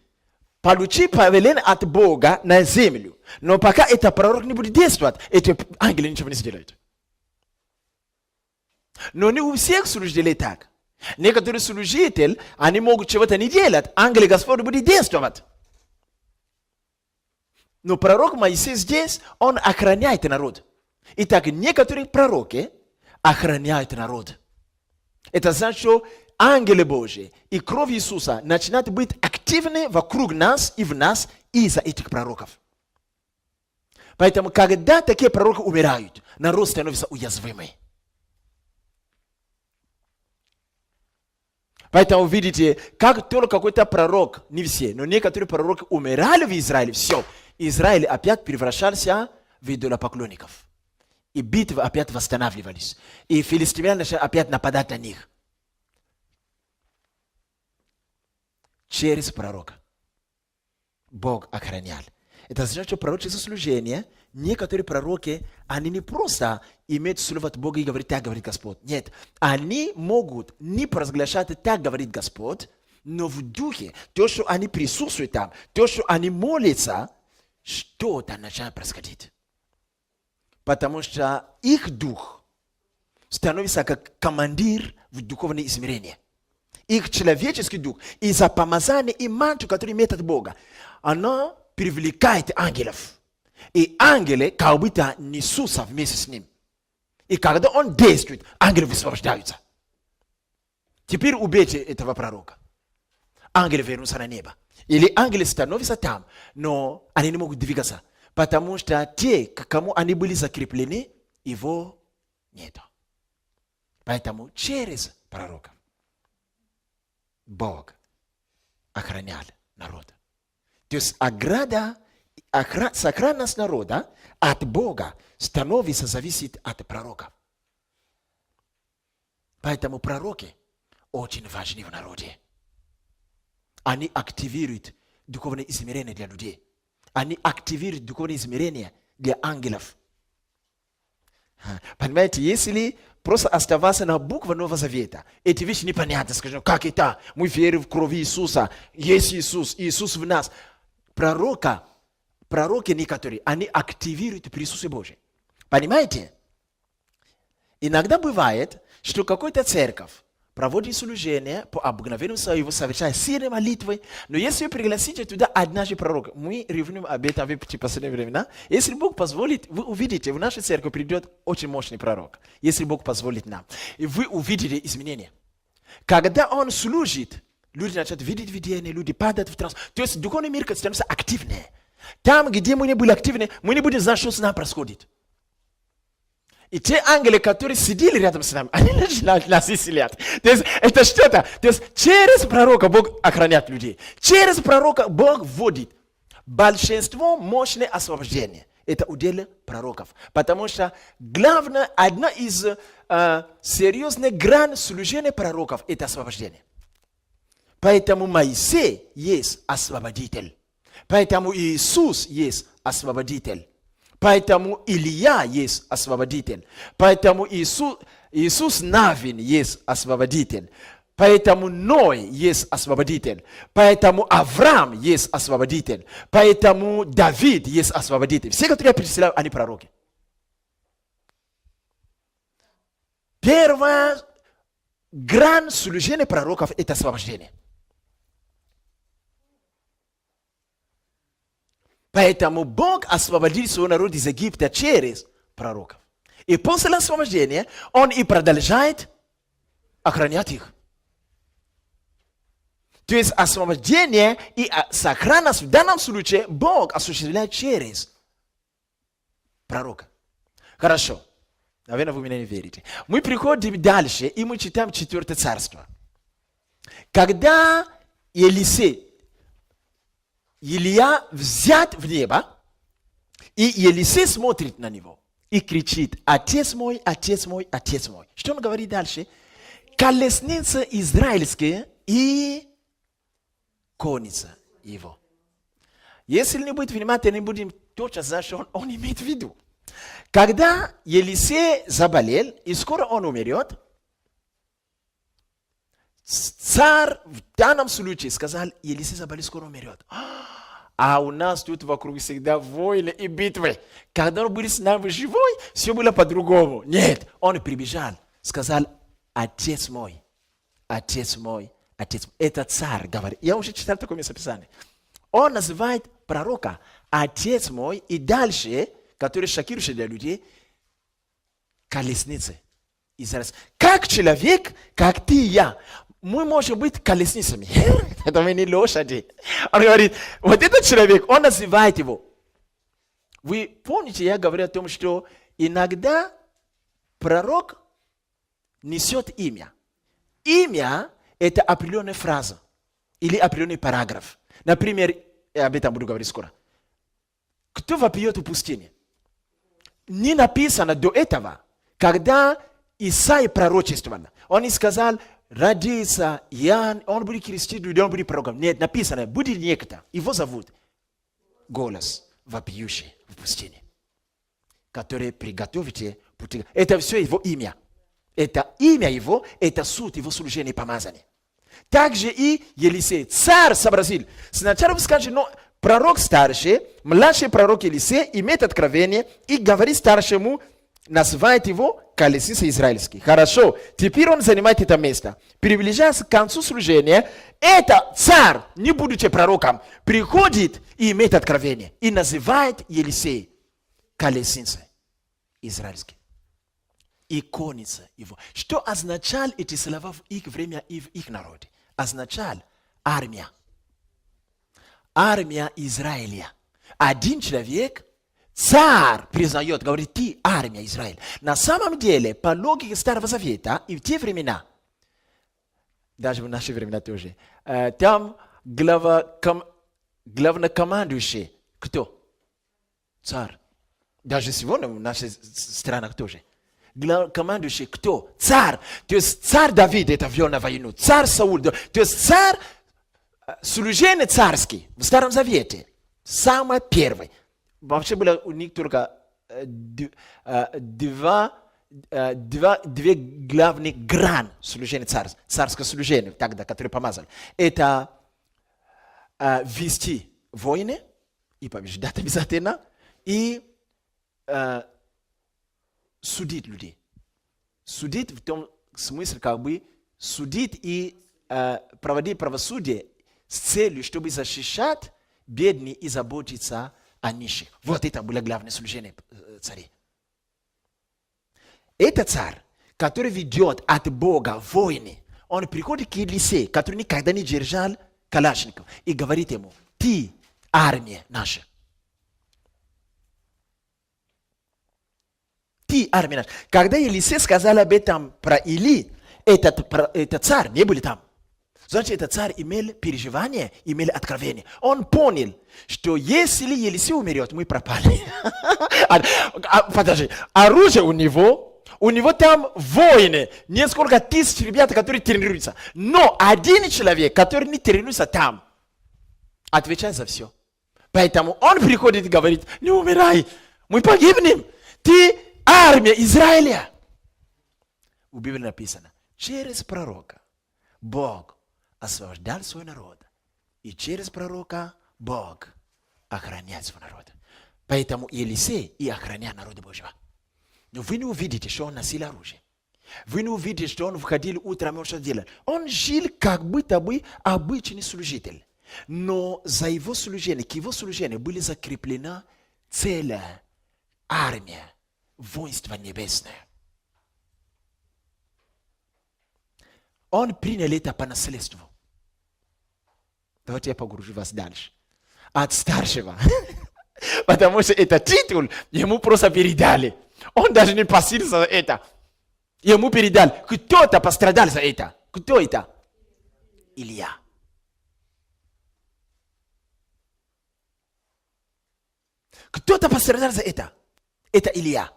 S1: получить повеление от Бога на землю. Но пока этот пророк не будет действовать, эти ангелы ничего не сделают. Но не у всех служителей так. Некоторые служители, они могут чего-то не делать, ангелы Господь будет действовать. Но пророк Моисей здесь, он охраняет народ. Итак, некоторые пророки охраняют народ. Это значит, что ангелы Божьи и кровь Иисуса начинают быть активны вокруг нас и в нас из-за этих пророков. Поэтому, когда такие пророки умирают, народ становится уязвимым. Поэтому видите, как только какой-то пророк, не все, но некоторые пророки умирали в Израиле, все, Израиль опять превращался в идолопоклонников. И битвы опять восстанавливались. И филистимляне начали опять нападать на них. Через пророка Бог охранял. Это значит, что пророческое служение, некоторые пророки, они не просто имеют слово от Бога и говорят, так говорит Господь. Нет, они могут не провозглашать, так говорит Господь, но в духе, то, что они присутствуют там, то, что они молятся, что-то начинает происходить. Потому что их дух становится как командир в духовное измерение. Их человеческий дух из-за помазания и мантию, который имеет от Бога, оно привлекает ангелов. И ангелы как будто несутся вместе с ним. И когда он действует, ангелы высвобождаются. Теперь убейте этого пророка. Ангелы вернутся на небо. Или ангелы становятся там, но они не могут двигаться. Потому что те, к кому они были закреплены, его нет. Поэтому через пророка Бог охранял народ. То есть сохранность народа от Бога становится зависит от пророка. Поэтому пророки очень важны в народе. они активируют духовное измерение для людей. Они активируют духовное измерение для ангелов. Понимаете, если просто оставаться на букве Нового Завета, эти вещи непонятны. Скажем, как это? Мы верим в кровь Иисуса. Есть Иисус, Иисус в нас. Пророки некоторые, они активируют присутствие Божие. Понимаете? Иногда бывает, что какая-то церковь проводит служение по обыкновению своего, совершая сильные молитвы, но если вы пригласите туда однажды пророка, мы ревнуем об этом в последние времена, если Бог позволит, вы увидите, в нашу церковь придет очень мощный пророк, если Бог позволит нам, и вы увидите изменения. Когда он служит, люди начинают видеть видение, люди падают в транс, то есть духовный мир становится активнее. Там, где мы не были активны, мы не будем знать, что с нами происходит. И те ангелы, которые сидели рядом с нами, они начинают нас исцелять. То есть это что-то. То есть через пророка Бог охраняет людей. Через пророка Бог вводит. Большинство мощное освобождение. Это удел пророков. Потому что главное, одна из серьезных гран служения пророков – это освобождение. Поэтому Моисей есть освободитель. Поэтому Иисус есть освободитель. Поэтому Илья есть освободитель. Поэтому Иисус Навин есть освободитель. Поэтому Ной есть освободитель. Поэтому Авраам есть освободитель. Поэтому Давид есть освободитель. Все, которые я перечисляю, они пророки. Первое грань служения пророков – это освобождение. Поэтому Бог освободил свой народ из Египта через пророков. И после освобождения Он и продолжает охранять их. То есть освобождение и сохранность в данном случае Бог осуществляет через пророка. Хорошо. Наверное, вы меня не верите. Мы приходим дальше, и мы читаем 4 царство. Когда Илья взят в небо, и Елисей смотрит на него и кричит: «Отец мой, отец мой, отец мой». Что он говорит дальше? Колесница израильская и конница его. Если не будет внимательны, будем точно знать, что он имеет в виду. Когда Елисей заболел, и скоро он умрет, царь в данном случае сказал: Елисей заболел, скоро умрет. А у нас тут вокруг всегда войны и битвы. Когда он был с нами живой, все было по-другому. Нет, он прибежал, сказал: отец мой, отец мой, отец мой. Это царь говорит. Я уже читал такое местописание. Он называет пророка отец мой, и дальше, который шокирующий для людей, колесницы. Как человек, как ты и я, мы можем быть колесницами. Это мы не лошади. Он говорит, вот этот человек, он называет его. Вы помните, я говорю о том, что иногда пророк несет имя. Имя – это определенная фраза или определенный параграф. Например, я об этом буду говорить скоро. Кто вопиет в пустыне? Не написано до этого, когда Исаия пророчествовал. Он и сказал: родится Иоанн, он будет крестить людей, он будет пророком. Нет, написано, будет некто, его зовут голос вопиющий в пустыне, который приготовите пути. Это все его имя. Это имя его, это суд его служения и помазания. Также и Елисей, царь сообразил. Сначала вы скажете, но пророк старший, младший пророк Елисей имеет откровение и говорит старшему, называет его колесница израильский. Хорошо, теперь он занимает это место. Приближаясь к концу служения, этот царь, не будучи пророком, приходит и имеет откровение. И называет Елисей колесницей израильской. И конница его. Что означали эти слова в их время и в их народе? Означал армия. Армия Израиля. Один человек, царь признает, говорит, ты армия Израиля. На самом деле, по логике Старого Завета, и в те времена, даже в наши времена тоже, там главнокомандующий кто? Царь. Даже сегодня в наших странах тоже. Командующий кто? Царь. То есть царь Давид это вел на войну. Царь Сауль. То есть царь служение царские в Старом Завете, самое первое. Вообще было у них только две главные грани служения царское служение, тогда, которые помазали. Это вести войны и побеждать обязательно, и судить людей. Судить в том смысле, как бы судить и проводить правосудие с целью, чтобы защищать бедных и заботиться о нищих. Вот это было главное служение царей. Это царь, который ведет от Бога войны, он приходит к Елисею, который никогда не держал калашников, и говорит ему: ты армия наша. Ты армия наша. Когда Елисей сказал об этом про Или, этот царь не был там. Значит, этот царь имел переживание, имел откровение. Он понял, что если Елисей умрет, мы пропали. Подожди, оружие у него там воины, несколько тысяч ребят, которые тренируются. Но один человек, который не тренируется там, отвечает за все. Поэтому он приходит и говорит: не умирай, мы погибнем. Ты армия Израиля. В Библии написано: через пророка Бог освобождал свой народ. И через пророка Бог охраняет свой народ. Поэтому Елисей и охраняет народ Божьего. Но вы не увидите, что он носил оружие. Вы не увидите, что он входил утром и что делал. Он жил как будто бы обычный служитель. Но за его служение, к его служению были закреплена целая армия, воинство небесное. Он принял это по наследству. Давайте я погружу вас дальше. От старшего. Потому что этот титул ему просто передали. Он даже не просил за это. Ему передали. Кто-то пострадал за это. Кто это? Илья. Кто-то пострадал за это. Это Илья.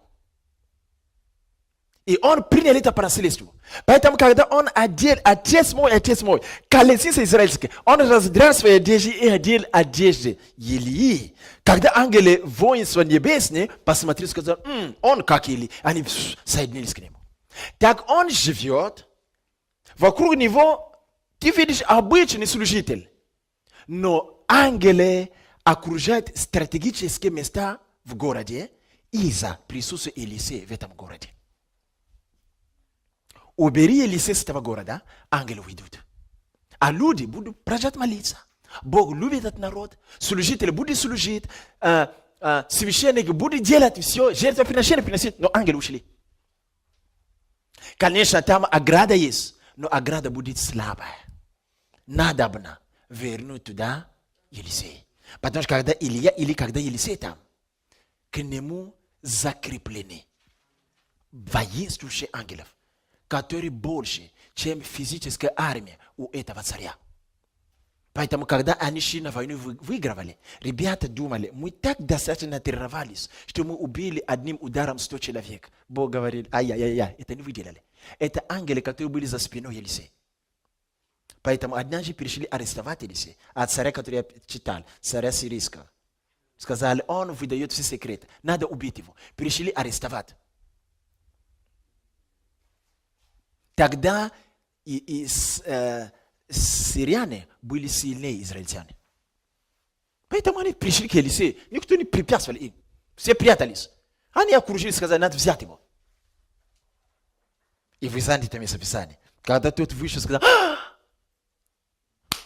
S1: И он принял это по наследству. Поэтому, когда он одел, отец мой, колесница израильская, он раздрал свои одежды и одел одежды Илии. Когда ангелы воинства небесные посмотрели, сказали: он как Илий. Они соединились к нему. Так он живет, вокруг него ты видишь обычный служитель. Но ангелы окружают стратегические места в городе из-за присутствия Елисея в этом городе. Убери Елисея с этого города, ангелы уйдут. А люди будут продолжать молиться. Бог любит этот народ. Служители будут служить. Священники будут делать все. Жертвоприношения приносить. Но ангелы ушли. Конечно, там ограда есть. Но ограда будет слабая. Надобно вернуть туда Елисея. Потому что когда Илья или когда Елисей там, к нему закреплены воинствующие ангелов, которые больше, чем физическая армия у этого царя. Поэтому, когда они шли на войну и выигрывали, ребята думали: мы так достаточно тренировались, что мы убили одним ударом 100 человек. Бог говорит: ай-яй-яй, это не вы делали. Это ангелы, которые были за спиной Елисея. Поэтому однажды пришли арестовать Елисея, а царя, который я читал, царя сирийского. Сказали: он выдает все секреты, надо убить его. Пришли арестовать. Тогда сирияне были сильнее израильтяне. Поэтому они пришли к Елисею. Никто не препятствовал им. Все прятались. Они окружили и сказали: надо взять его. И вы знаете это местописание. Когда тот вышел, сказал: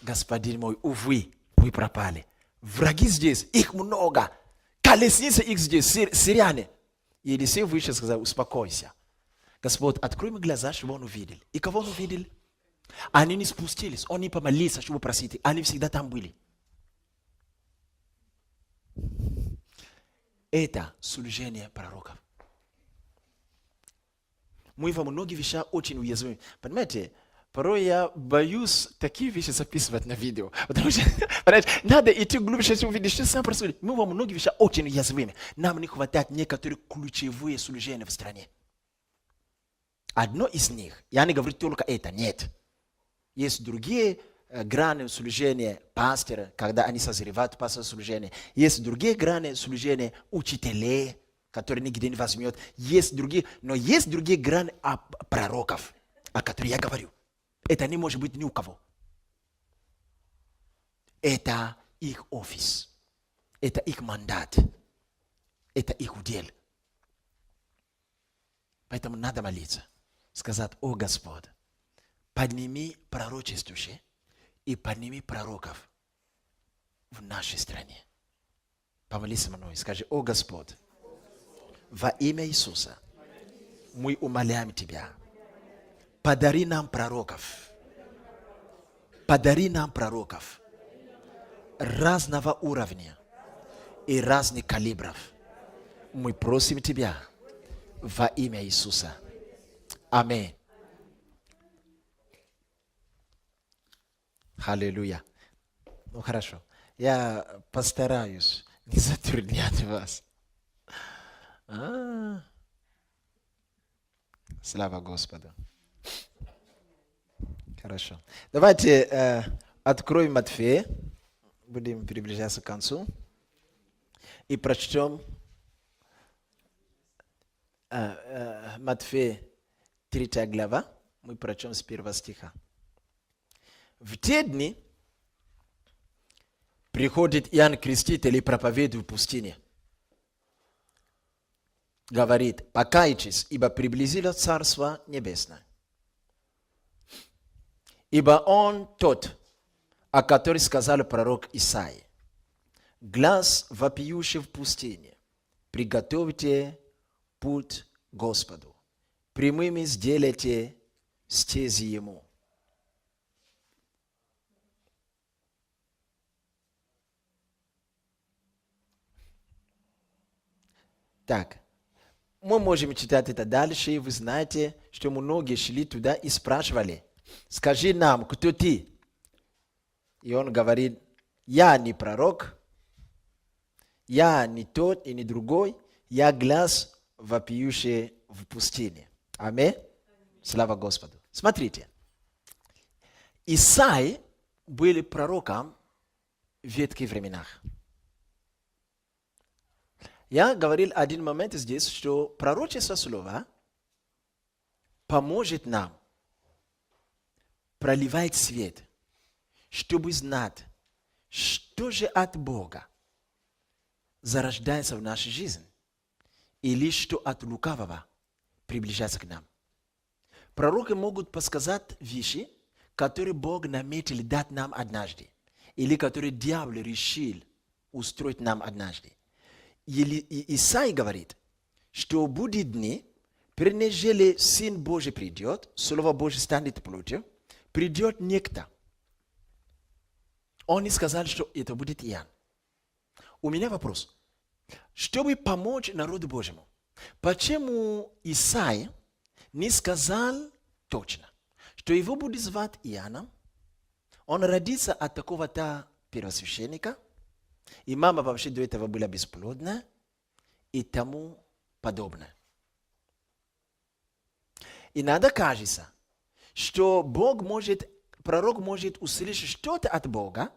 S1: господин мой, увы, вы пропали. Враги здесь, их много. Колесницы их здесь, сирияне. И Елисей вышел и сказал: успокойся. Господь, открой ему глаза, чтобы он увидел. И кого он увидел? Они не спустились, он не помолился, чтобы просить. Они всегда там были. Это служение пророков. Мы во многих вещах очень уязвимы. Понимаете, порой я боюсь такие вещи записывать на видео. Потому что, надо идти глубже, чтобы увидеть, что сам происходит. Мы во многих вещах очень уязвимы. Нам не хватает некоторых ключевые служения в стране. Одно из них, я не говорю только это, нет. Есть другие грани служения пастора, когда они созревают по служению. Есть другие грани служения учителей, которые нигде не возьмет. Есть другие, но есть другие грани пророков, о которых я говорю. Это не может быть ни у кого. Это их офис. Это их мандат. Это их удел. Поэтому надо молиться. Сказать: о Господь, подними пророчествующие и подними пророков в нашей стране. Помолись со мной. Скажи: о Господь, во имя Иисуса мы умоляем Тебя. Подари нам пророков. Подари нам пророков разного уровня и разных калибров. Мы просим Тебя во имя Иисуса. Аминь. Аллилуйя. Ну хорошо. Я постараюсь не затруднять вас. Слава Господу. Хорошо. Давайте откроем Матфея. Будем приближаться к концу. И прочтем Матфея 3 глава. Мы прочтем с 1 стиха. В те дни приходит Иоанн Креститель и проповедует в пустыне. Говорит: покайтесь, ибо приблизилось Царство Небесное. Ибо он тот, о котором сказал пророк Исаия: глас вопиющий в пустыне, приготовьте путь Господу, прямыми сделайте стези Ему. Так, мы можем читать это дальше, и вы знаете, что многие шли туда и спрашивали: скажи нам, кто ты? И он говорит: я не пророк, я не тот и не другой, я глас вопиющий в пустыне. Аминь. Слава Господу. Смотрите, Исаия был пророком в ветхих временах. Я говорил один момент здесь, что пророчество слова поможет нам проливать свет, чтобы знать, что же от Бога зарождается в нашей жизни, или что от лукавого приближается к нам. Пророки могут подсказать вещи, которые Бог наметил дать нам однажды, или которые дьявол решил устроить нам однажды. И Исаия говорит, что будет дни, прежде Сын Божий придет, Слово Божие станет плотью, придет некто. Он не сказал, что это будет Иоанн. У меня вопрос. Чтобы помочь народу Божьему, почему Исаия не сказал точно, что его будет звать Иоанном? Он родится от такого-то первосвященника, и мама вообще до этого была бесплодна, и тому подобное. Иногда кажется, что пророк может услышать что-то от Бога,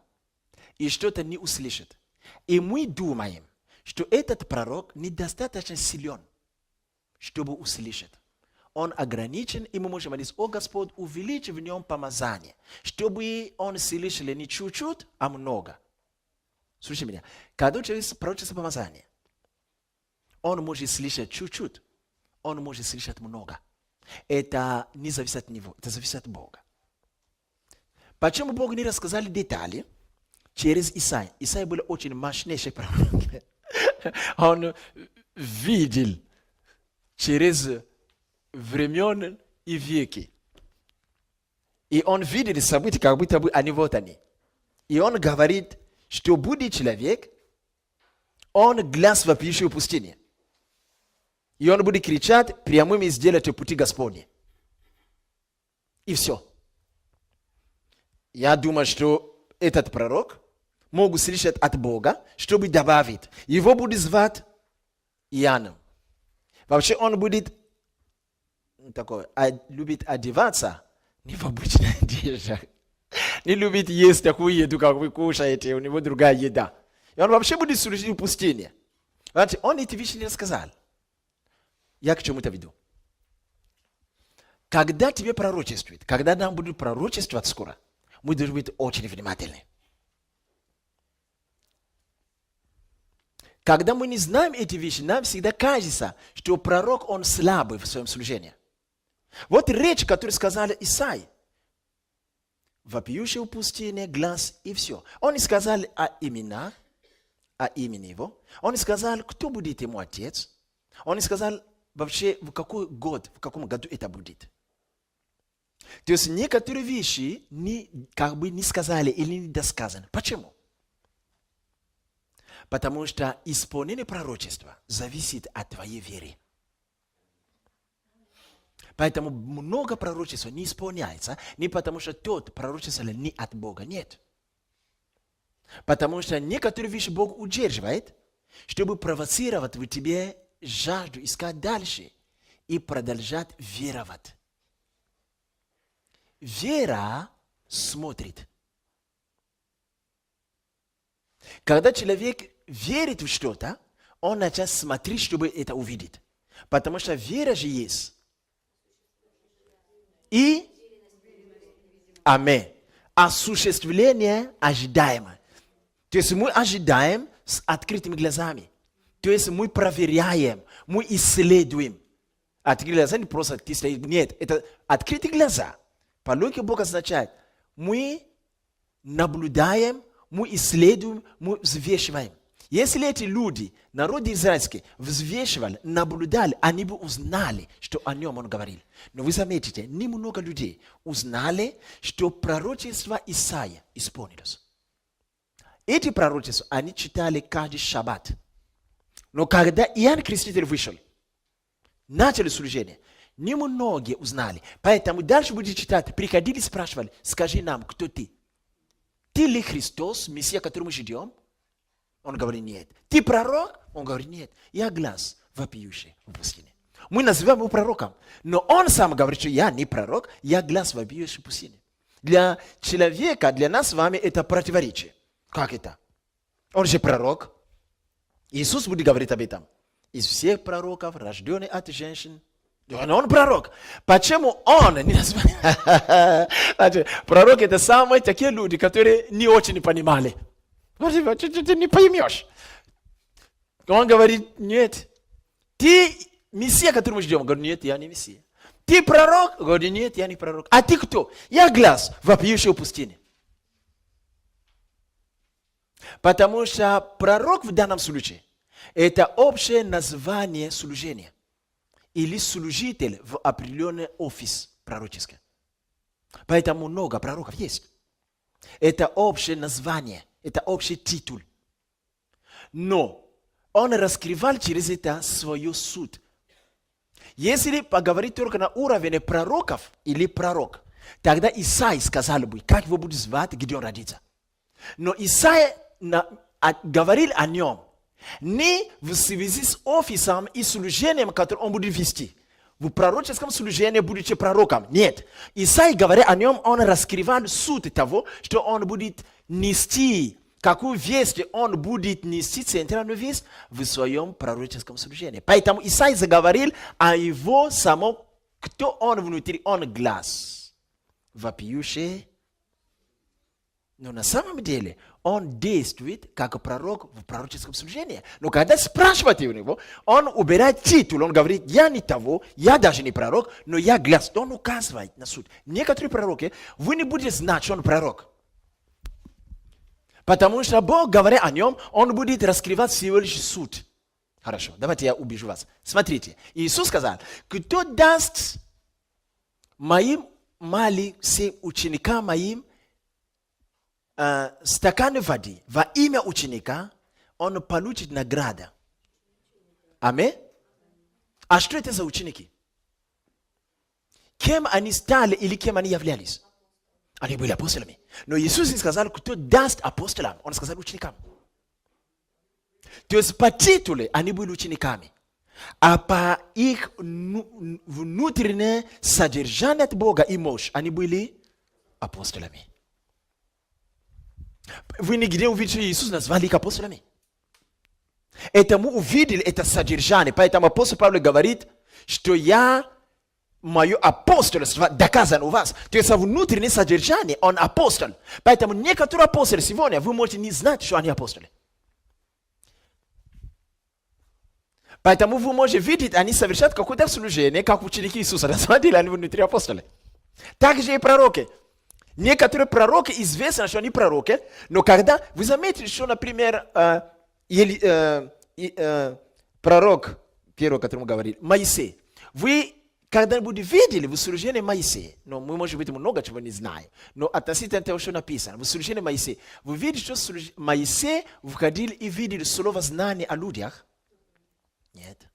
S1: и что-то не услышит. И мы думаем, что этот пророк недостаточно силен, чтобы услышать. Он ограничен, и мы можем молиться: о Господь, увеличь в нем помазание, чтобы он слышал не чуть-чуть, а много. Слушай меня, когда у человека пророчество помазания, он может слышать чуть-чуть, он может слышать много. Это не зависит от него, это зависит от Бога. Почему Бог не рассказал детали через Исаию? Исаия был очень мощнейший пророк. Он видел через времена и веки. И он видел события, как будто бы они вот они. И он говорит, что будет человек, он глаз вопиющий в пустыне. И он будет кричать: прямыми сделайте пути Господни. И все. Я думаю, что этот пророк мог слышать от Бога, чтобы добавить. Его будет звать Иоанном. Вообще он будет такой, любит одеваться не в обычной одежде. не любит есть такую еду, как вы кушаете, у него другая еда. И он вообще будет служить в пустыне. Знаете, он эти вещи не рассказал. Я к чему-то веду. Когда тебе пророчествует, когда нам будут пророчествовать скоро, мы должны быть очень внимательны. Когда мы не знаем эти вещи, нам всегда кажется, что пророк, он слабый в своем служении. Вот речь, которую сказал Исаия. Вопиющий в пустыне, глаз и все. Он не сказал о именах, о имени его. Он не сказал, кто будет ему отец. Он не сказал вообще, в каком году это будет. То есть некоторые вещи как бы не сказали или не досказаны. Почему? Потому что исполнение пророчества зависит от твоей веры. Поэтому много пророчества не исполняется, не потому что тот пророчество не от Бога, нет. Потому что некоторые вещи Бог удерживает, чтобы провоцировать в тебе жажду искать дальше и продолжать веровать. Вера смотрит. Когда человек верит в что-то, он начинает смотреть, чтобы это увидеть. Потому что вера же есть. И аминь. Осуществление ожидаемо. То есть мы ожидаем с открытыми глазами. То есть мы проверяем, мы исследуем. Открытые глаза не просто нет, это открытые глаза. По логике Бога означает, мы наблюдаем, мы исследуем, мы взвешиваем. Если эти люди, народ израильский, взвешивали, наблюдали, они бы узнали, что о нем он говорил. Но вы заметите, немного людей узнали, что пророчество Исаия исполнилось. Эти пророчества они читали каждый шаббат. Но когда Иоанн Креститель вышел, начали служение, немногие узнали. Поэтому дальше будете читать, приходили, спрашивали, скажи нам, кто ты? Ты ли Христос, Мессия, которого мы ждем? Он говорит, нет. Ты пророк? Он говорит, нет. Я глаз вопиющий в пустыне. Мы называем его пророком. Но он сам говорит, что я не пророк, я глаз вопиющий в пустыне. Для человека, для нас с вами это противоречие. Как это? Он же пророк. Иисус будет говорить об этом. Из всех пророков, рожденных от женщин, он пророк. Почему он не назвал? Пророк это самые такие люди, которые не очень понимали. Ты не поймешь. Он говорит, нет. Ты Мессия, которого мы ждем. Он говорит, нет, я не Мессия. Ты пророк? Говорит, нет, я не пророк. А ты кто? Я глаз, вопиющий в пустыне. Потому что пророк в данном случае это общее название служения. Или служитель в определенный офис пророческий. Поэтому много пророков есть. Это общее название, это общий титул. Но он раскрывал через это свою суть. Если поговорить только на уровне пророков или пророк, тогда Исаия сказал бы, как его будет звать, где он родится. Но Исаия говорил о нем не в связи с офисом и служением, которое он будет вести. В пророческом служении, будучи пророком. Нет. Исаия, говоря о нем, он раскрывал суть того, что он будет нести, какую весть он будет нести, центральную весть, в своем пророческом служении. Поэтому Исаия заговорил о его самом, кто он внутри, он глаз, вопиющий. Но на самом деле он действует как пророк в пророческом служении. Но когда спрашивают у него, он убирает титул, он говорит, я не того, я даже не пророк, но я глаз. Он указывает на суть. Некоторые пророки, вы не будете знать, что он пророк. Потому что Бог, говоря о нем, он будет раскрывать всего лишь суть. Хорошо, давайте я убежу вас. Смотрите, Иисус сказал, кто даст моим маленьким ученикам моим стакан воды во имя ученика, он получит награду. Аминь. А что это за ученики? Кем они стали или кем они являлись? Они были апостолами. Но Иисус не сказал, кто даст апостолам. Он сказал ученикам. То есть по титулу они были учениками. А по их внутреннее содержание от Бога и мощь, они были апостолами. Вы нигде увидите, что Иисус назвал их апостолами. Это мы увидели, это содержание. Поэтому апостол Павел говорит, что мое апостольство доказано у вас. То есть внутреннее содержание, он апостол. Поэтому некоторые апостолы сегодня, вы можете не знать, что они апостоли. Поэтому вы можете видеть, они совершают какое-то служение, как ученики Иисуса. На самом деле они внутри апостолы. Также и пророки. Некоторые пророки, известно, что они пророки, но когда вы заметили, что, например, пророк, первый, о котором мы говорили, Моисей, вы когда-нибудь видели в служении Моисея, но мы, может быть, много чего не знаем, но относительно того, что написано, в служении Моисея, вы видите, что Моисей входил и видел слово знания о людях? Нет.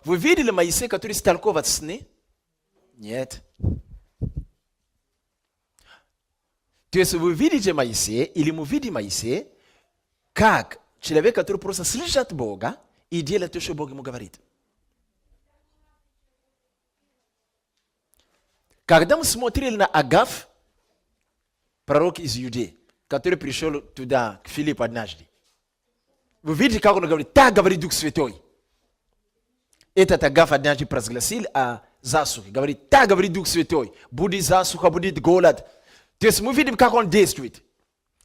S1: Вы видели Моисея, который истолковывает сны? Нет. То есть вы видите Моисея, или мы видим Моисея, как человек, который просто слышит Бога и делает то, что Бог ему говорит. Когда мы смотрели на Агав, пророк из Иудеи, который пришел туда, к Филиппу однажды, вы видите, как он говорит, так говорит Дух Святой. Этот Агав однажды провозгласил о засухе. Говорит, так говорит Дух Святой, будет засуха, будет голод. То есть мы видим, как он действует.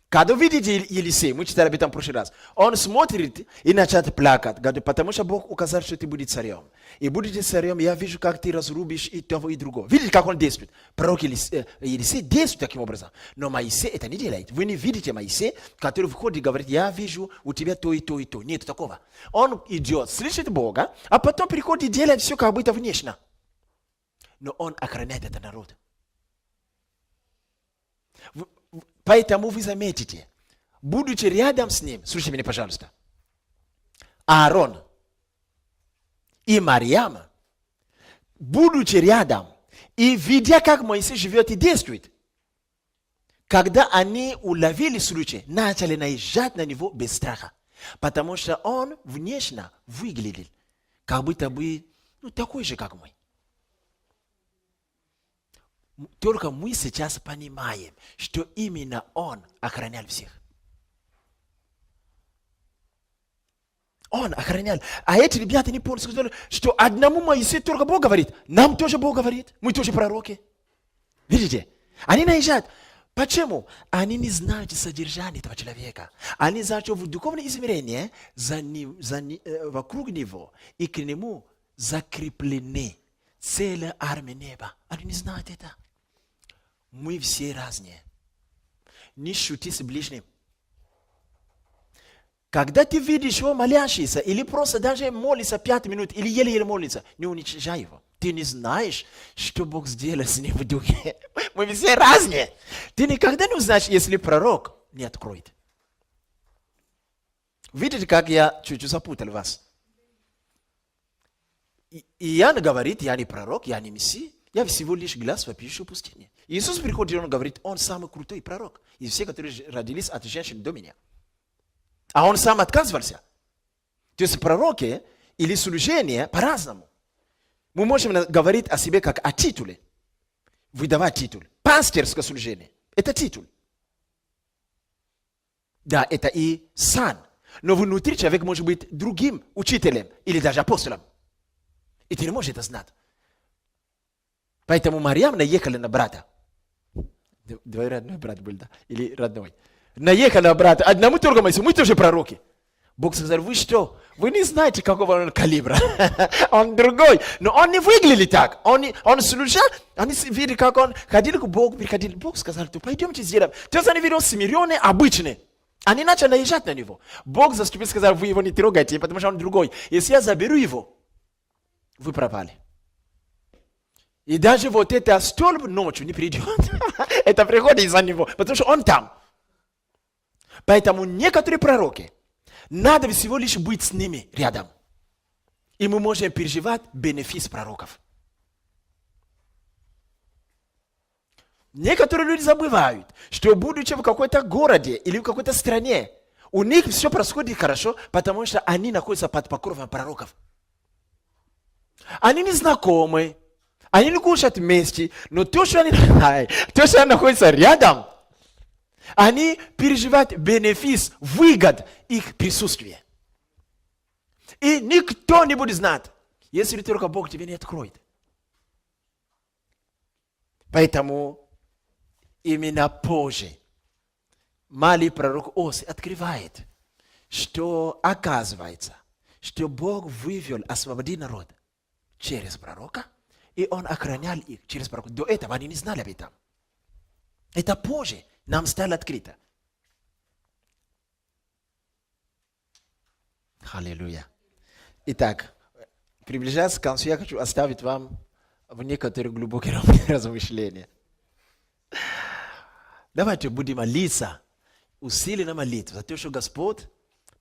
S1: Когда видите Елисея, мы читали об этом в прошлый раз, он смотрит и начинает плакать, говорит, потому что Бог указал, что ты будешь царем. И будете царем, я вижу, как ты разрубишь и того, и другого. Видите, как он действует? Пророк Елисей действует таким образом. Но Моисей это не делает. Вы не видите Моисея, который выходит и говорит, я вижу у тебя то и то и то. Нет такого. Он идет, слышит Бога, а потом приходит и делает все как будто внешне. Но он охраняет этот народ. Поэтому вы заметите, будучи рядом с ним, слушайте меня, пожалуйста, Аарон и Марьям, будучи рядом и видя, как Моисей живет и действует, когда они уловили случай, начали наезжать на него без страха, потому что он внешне выглядел, как будто бы такой же, как мы. Только мы сейчас понимаем, что именно он охранял всех. Он охранял. А эти ребята не поняли, сказали, что одному Моисею только Бог говорит. Нам тоже Бог говорит. Мы тоже пророки. Видите? Они наезжают. Почему? Они не знают содержание этого человека. Они знают, что в духовном измерении вокруг него и к нему закреплены целая армия неба. Они не знают это. Мы все разные. Не шути с ближним. Когда ты видишь его молящийся, или просто даже молится 5 минут, или еле-еле молится, не уничтожай его. Ты не знаешь, что Бог сделал с ним в духе. Мы все разные. Ты никогда не узнаешь, если пророк не откроет. Видите, как я чуть-чуть запутал вас? И Иоанн говорит, я не пророк, я не мессия. Я всего лишь глаз вопиющий в пустыне. Иисус приходит, и он говорит, он самый крутой пророк из всех, которые родились от женщин до меня. А он сам отказывался. То есть пророки или служение по-разному. Мы можем говорить о себе как о титуле. Выдавать титул. Пасторское служение. Это титул. Да, это и сан. Но внутри человек может быть другим учителем или даже апостолом. И ты не можешь это знать. Поэтому Марьям наехала на брата. Двоюродной брат был, да? Или родной. Наехала на брата. Одному только Моисею. Мы тоже пророки. Бог сказал, вы что? Вы не знаете, какого он калибра. Он другой. Но он не выглядит так. Он служил. Они видели, как он ходил к Богу. Приходил. Бог сказал, пойдемте сделаем. То есть они видели смиренные, обычные. Они начали наезжать на него. Бог заступил, сказал, вы его не трогайте, потому что он другой. Если я заберу его, вы пропали. И даже вот это столб ночью не придет. Это приходит из-за него, потому что он там. Поэтому некоторые пророки, надо всего лишь быть с ними рядом. И мы можем переживать бенефис пророков. Некоторые люди забывают, что будучи в какой-то городе или в какой-то стране, у них все происходит хорошо, потому что они находятся под покровом пророков. Они не знакомы. Они не кушают вместе, но то, что они находятся рядом, они переживают бенефис, выгод их присутствия. И никто не будет знать, если только Бог тебе не откроет. Поэтому именно позже малый пророк Осия открывает, что оказывается, что Бог вывел, освободил народ через пророка, и он охранял их через пророка. До этого они не знали об этом. Это позже нам стало открыто. Аллилуйя. Итак, приближаясь к концу, я хочу оставить вам в некоторые глубокие размышления. Давайте будем молиться, усиленно молиться, за то, что Господь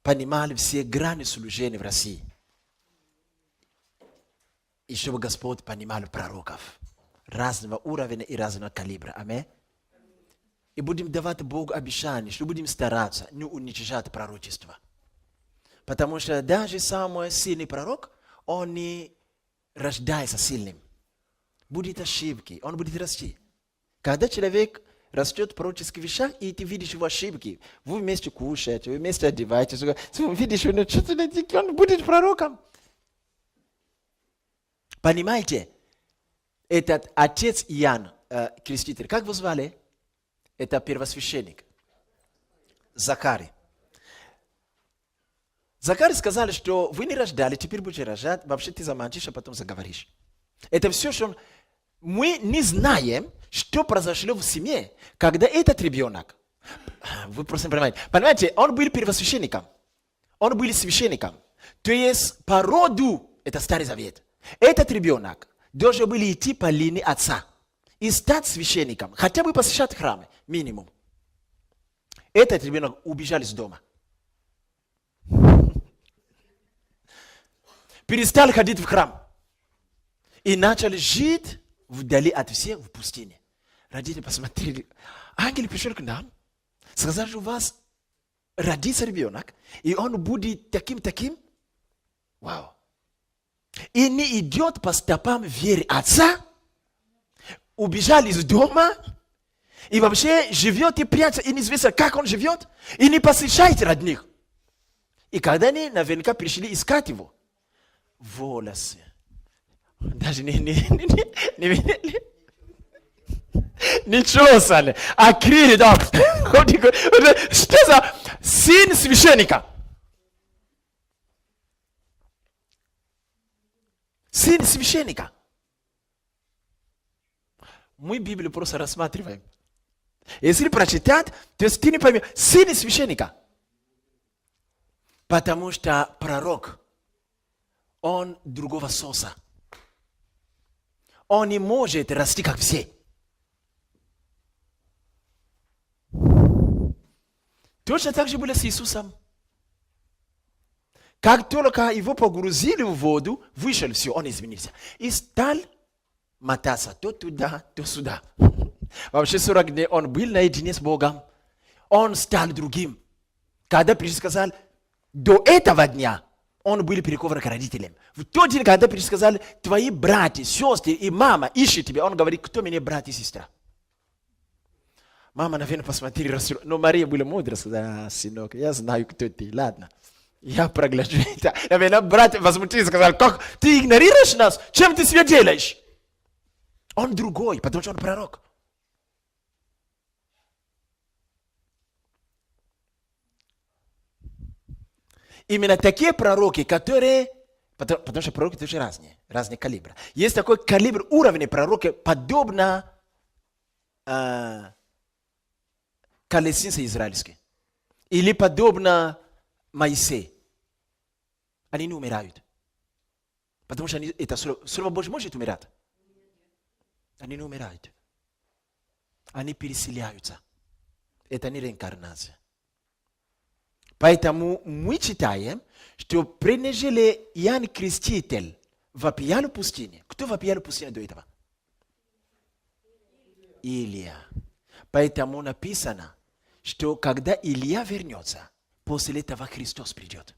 S1: понимал все грани служения в России. И чтобы Господь понимал пророков разного уровня и разного калибра. Аминь. И будем давать Богу обещание, что будем стараться не уничтожать пророчество. Потому что даже самый сильный пророк, он не рождается сильным. Будет ошибки, он будет расти. Когда человек растет в пророческих вещах, и ты видишь его ошибки, вы вместе кушаете, вы вместе одеваетесь, вы видишь, что он будет пророком. Понимаете, этот отец Иоанн, креститель, как его звали? Это первосвященник. Захарий. Захарий сказал, что вы не рождали, теперь будете рожать, вообще ты замолчишь, а потом заговоришь. Это все, что мы не знаем, что произошло в семье, когда этот ребенок, вы просто понимаете, он был первосвященником, он был священником, то есть по роду, это Старый Завет, этот ребенок должен был идти по линии отца и стать священником, хотя бы посещать храмы, минимум. Этот ребенок убежал из дома. Перестал ходить в храм. И начал жить вдали от всех в пустыне. Родители посмотрели. Ангел пришел к нам. Сказал, что у вас родится ребенок. И он будет таким-таким. Вау. И не идет по стопам веры отца. Убежал из дома. И вообще живет и прячется. И неизвестно, как он живет. И не посещает родных. И когда они наверняка пришли искать его. Волосы. Даже ничего сами. Акрили, да. Что за сын священника? Сын священника. Мы Библию просто рассматриваем. Если прочитать, то есть ты не поймешь. Сын священника. Потому что пророк, он другого соса. Он не может расти, как все. Точно так же было с Иисусом. Как только его погрузили в воду, вышел все, он изменился. И стал мотаться то туда, то сюда. Вообще 40 дней он был наедине с Богом. Он стал другим. Когда пришел, сказал, до этого дня он был перекован к родителям. В тот день, когда пришли, сказали, твои братья, сестры и мама ищут тебя, он говорит, кто меня брат и сестра? Мама, наверное, посмотрели, но Мария была мудрая, сказала, сынок, я знаю, кто ты, ладно. Я прогляжу это. Наверное, братья возмутились, сказали, как ты игнорируешь нас? Чем ты себя делаешь? Он другой, потому что он пророк. Именно такие пророки, которые... Потому что пророки тоже разные калибры. Есть такой калибр уровня пророка, подобно колеснице израильской. Или подобно Моисею. Они не умирают. Потому что это Слово Божье может умирать. Они не умирают. Они переселяются. Это не реинкарнация. Поэтому мы читаем, что прежде Иоанн Креститель вопиял в пустыне. Кто вопиял в пустыне до этого? Илия. Поэтому написано, что когда Илия вернется, после этого Христос придет.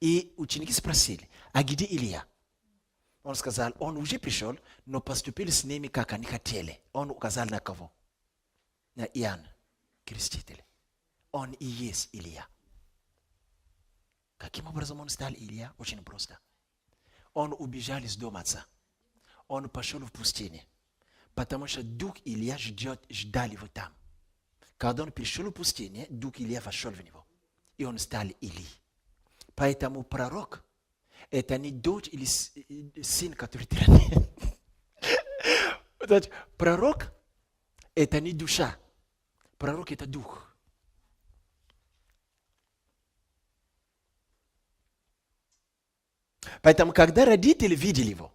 S1: И ученики спросили, а где Илия? Он сказал, он уже пришел, но поступили с ними, как они хотели. Он указал на кого? На Иоанн, Креститель. Он и есть Илья. Каким образом он стал Илья? Очень просто. Он убежал из дома отца. Он пошел в пустыне, потому что дух Илья ждал его там. Когда он пришел в пустыне, дух Илья вошел в него. И он стал Илий. Поэтому пророк – это не дочь или сын, который ты родил. Пророк – это не душа. Пророк – это дух. Поэтому, когда родители видели его,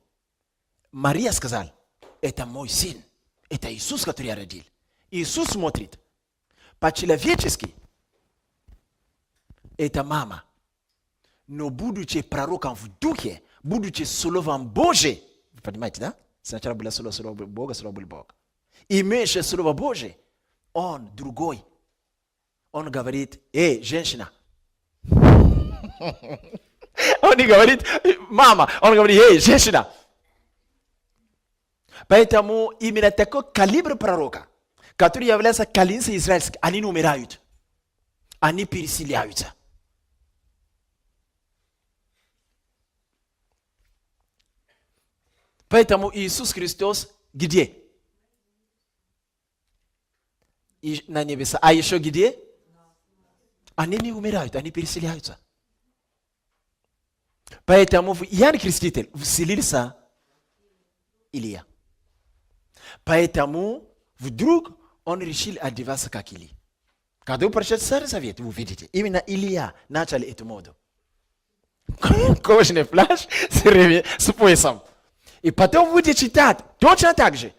S1: Мария сказала, это мой сын, это Иисус, который я родил. Иисус смотрит по-человечески, это мама. Но будучи пророком в духе, будучи словом Божьим, вы понимаете, да? Сначала было слово Бога, слово был Бог. Имеющее слово Божие, он другой. Он говорит, женщина. Он не говорит, мама, он говорит, женщина. Поэтому именно такой калибр пророка, который является калинцем израильским, они не умирают. Они переселяются. Поэтому Иисус Христос где? И на небеса. А еще где? Они не умирают, они переселяются. Поэтому в Иоанн Креститель вселился Илья. Поэтому вдруг он решил одеваться как Илий. Когда вы прочитаете Старый Завет, вы увидите, именно Илья начал эту моду. Кожаный плащ с поясом. И потом будете читать точно так же.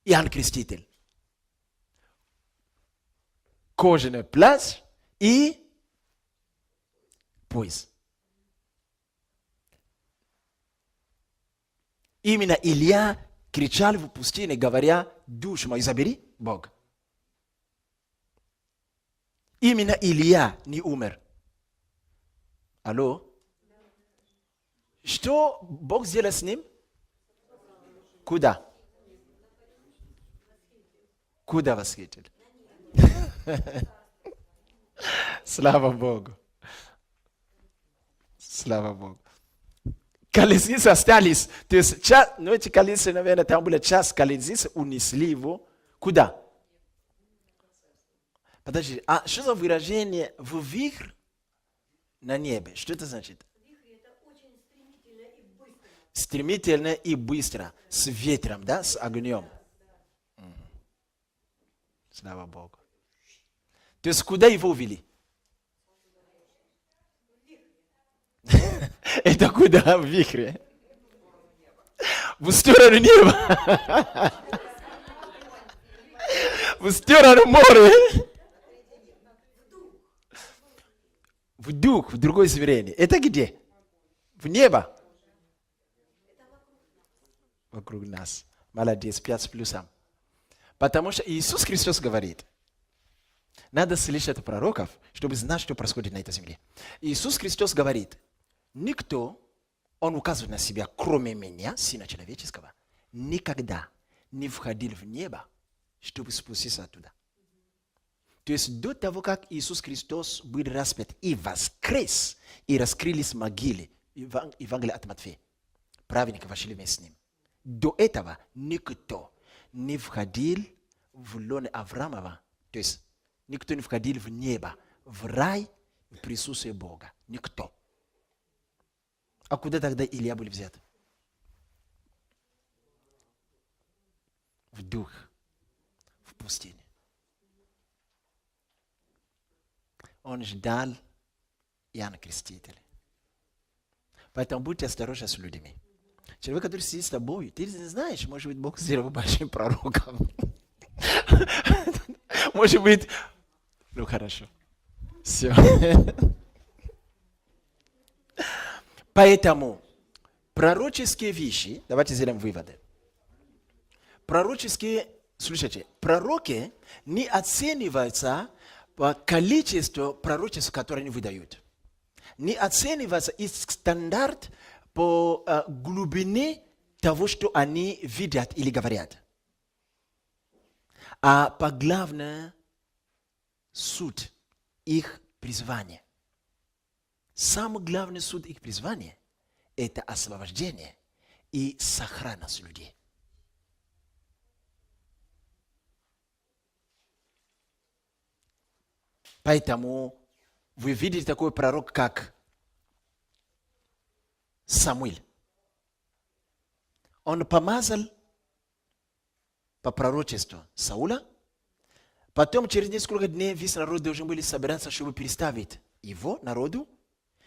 S1: Иоанн Креститель. Кожаный плащ и пояс. Именно Илья кричал в пустыне, говоря, душу мою забери, Бог. Именно Илья не умер. Алло? Что Бог сделал с ним? Куда? Куда восхитил? Слава Богу. Слава Богу. Колесницы остались. То есть, эти колесницы, наверное, там было час колесниц, унесли его. Куда? Подожди, а что за выражение в вихрь на небе? Что это значит? Стремительно и быстро. С ветром, да? С огнем. Слава Богу. То есть, куда его увели? Это куда? В вихре? В сторону неба. В сторону моря. В дух, в другое измерение. Это где? В небо. Вокруг нас. Молодец, 5 с плюсом. Потому что Иисус Христос говорит, надо слышать пророков, чтобы знать, что происходит на этой земле. Иисус Христос говорит, никто, он указывает на себя, кроме меня, Сына Человеческого, никогда не входил в небо, чтобы спуститься оттуда. То есть до того, как Иисус Христос был распят и воскрес, и раскрылись могилы, Евангелие от Матфея, праведники вошли вместе с ним. До этого никто не входил в лоно Авраамова, то есть никто не входил в небо, в рай, в присутствие Бога. Никто. А куда тогда Илья был взят? В дух, в пустыне. Он ждал Иоанна Крестителя. Поэтому будьте осторожны с людьми. Человек, который сидит с тобой, ты не знаешь, может быть, Бог сделал большим пророком. Может быть, ну хорошо. Все. Поэтому пророческие вещи, давайте сделаем выводы. Слушайте, пророки не оцениваются по количеству пророчеств, которые они выдают. Ni оценивается из стандарт по глубине того, что они видят или говорят. А по главное суть их призвания. Самый главный суть их призвания – это освобождение и сохранность людей. Поэтому вы видите такой пророк, как Самуил. Он помазал по пророчеству Саула. Потом через несколько дней весь народ должен были собираться, чтобы представить его народу.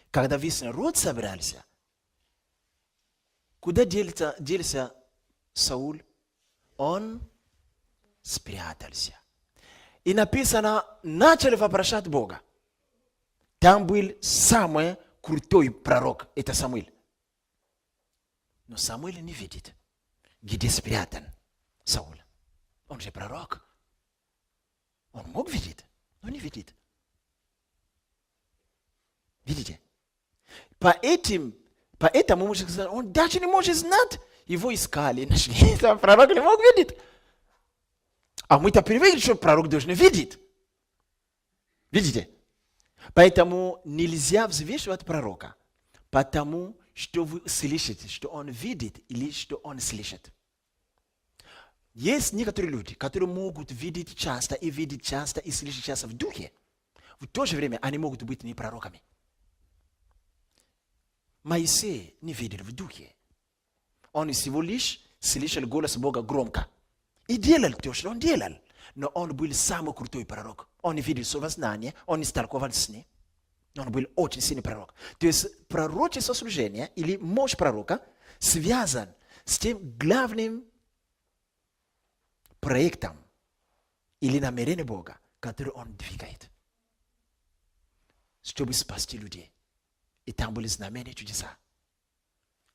S1: Когда весь народ собирался, куда делся Саул? Он спрятался. И написано, начали вопрошать Бога. Там был самый крутой пророк, это Самуил. Но Самуил не видит, где спрятан Саул. Он же пророк. Он мог видеть, но не видит. Видите? Поэтому можно сказать, он даже не может знать. Его искали, нашли. Там пророк не мог видеть. А мы-то привыкли, что пророк должен видеть. Видите? Поэтому нельзя взвешивать пророка, потому что вы слышите, что он видит или что он слышит. Есть некоторые люди, которые могут видеть часто и слышать часто в духе. В то же время они могут быть не пророками. Моисей не видел в духе. Он всего лишь слышал голос Бога громко. И делал то, что он делал. Но он был самый крутой пророк. Он не видел сознание, он не сталкивал с ним. Он был очень сильный пророк. То есть пророчество служения или мощь пророка связан с тем главным проектом или намерением Бога, который он двигает, чтобы спасти людей. И там были знамения, чудеса.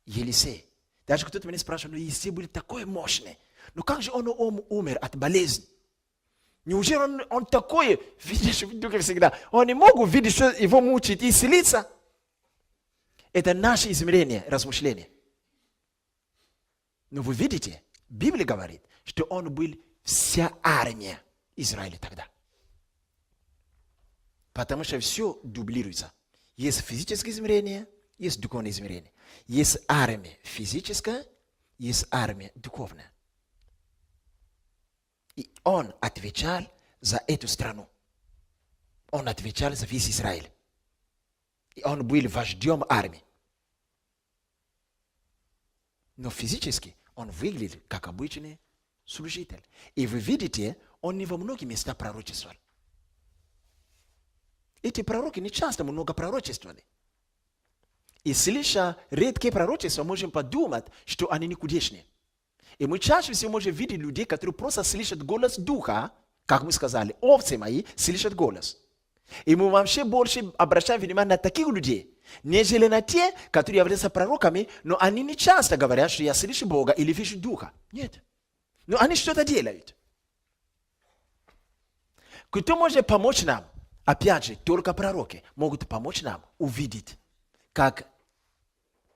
S1: Елисей. Даже кто-то меня спрашивает, но Елисей был такой мощный. Но как же он умер от болезни? Неужели он такой, видишь, в духе всегда? Он не мог увидеть, что его мучит и исцелиться. Это наше измерение, размышление. Но вы видите, Библия говорит, что он был вся армия Израиля тогда. Потому что все дублируется. Есть физическое измерение, есть духовное измерение. Есть армия физическая, есть армия духовная. И он отвечал за эту страну. Он отвечал за весь Израиль. И он был вождем армии. Но физически он выглядел как обычный служитель. И вы видите, он не во многих местах пророчествовал. Эти пророки не часто много пророчествовали. И слыша редкие пророчества, можем подумать, что они никудешние. И мы чаще всего можем видеть людей, которые просто слышат голос Духа, как мы сказали, овцы мои слышат голос. И мы вообще больше обращаем внимание на таких людей, нежели на те, которые являются пророками, но они не часто говорят, что я слышу Бога или вижу Духа. Нет. Но они что-то делают. Кто может помочь нам? Опять же, только пророки могут помочь нам увидеть, как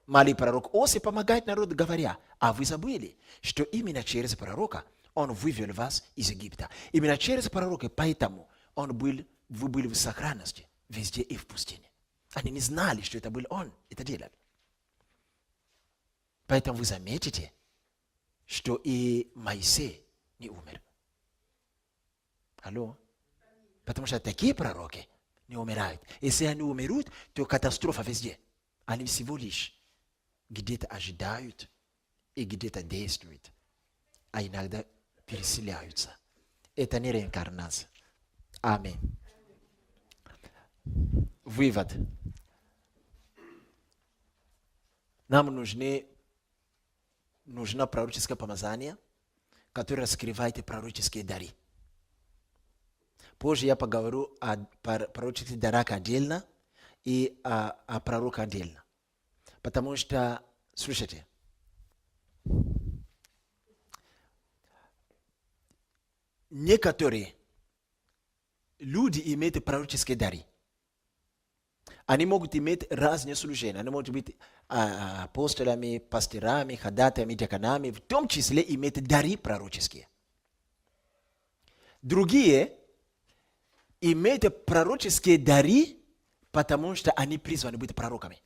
S1: малый пророк Осия помогает народу, говоря, а вы забыли, что именно через пророка он вывел вас из Египта. Именно через пророка, поэтому вы были в сохранности везде и в пустыне. Они не знали, что это был он, это делал. Поэтому вы заметите, что и Моисей не умер. Алло? Потому что такие пророки не умирают. Если они умирают, то катастрофа везде. Они всего лишь где-то ожидают и где-то действуют, а иногда переселяются. Это не реинкарнация. Аминь. Вывод. Нам нужно пророческое помазание, которое раскрывает пророческие дары. Позже я поговорю о пророческих дарах отдельно и о пророках отдельно. Потому что, слушайте, некоторые люди имеют пророческие дары. Они могут иметь разные служения. Они могут быть апостолами, пастырами, ходатаями, диаконами, в том числе иметь дары пророческие. Другие имеют пророческие дары, потому что они призваны быть пророками.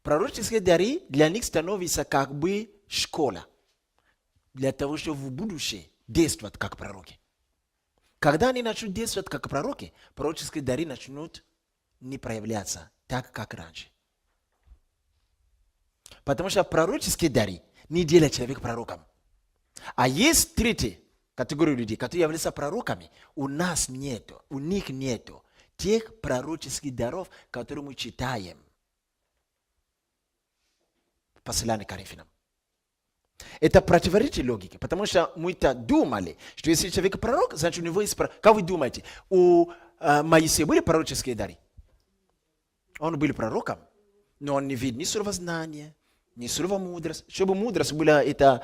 S1: Пророческие дары для них становятся как бы школа, для того, чтобы в будущем действовать как пророки. Когда они начнут действовать как пророки, пророческие дары начнут не проявляться так, как раньше. Потому что пророческие дары не делают человека пророком. А есть третья категория людей, которые являются пророками. У них нету тех пророческих даров, которые мы читаем в послании к Коринфянам. Это противоречит логике, потому что мы-то думали, что если человек пророк, значит у него есть пророк. Как вы думаете, у Моисея были пророческие дары? Он был пророком, но он не видел ни слова знания, ни слова мудрости. Чтобы мудрость была, это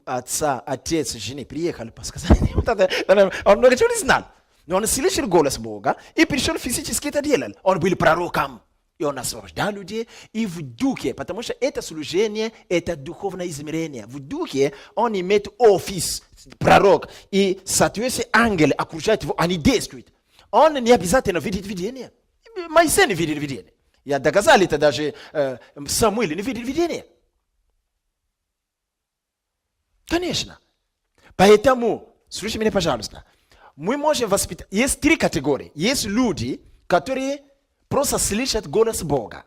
S1: отец жены приехали сказать, он много чего не знал. Но он слышал голос Бога и пришел физически это делал. Он был пророком. И он освобождал людей и в духе, потому что это служение, это духовное измерение. В духе он имеет офис, пророк, и, соответственно, ангелы окружают его, они действуют. Он не обязательно видит видение. Моисей не видит видение. Я доказал это даже Самуил не видит видение. Конечно. Поэтому, слушайте меня, пожалуйста, мы можем воспитать. Есть три категории. Есть люди, которые просто слышат голос Бога.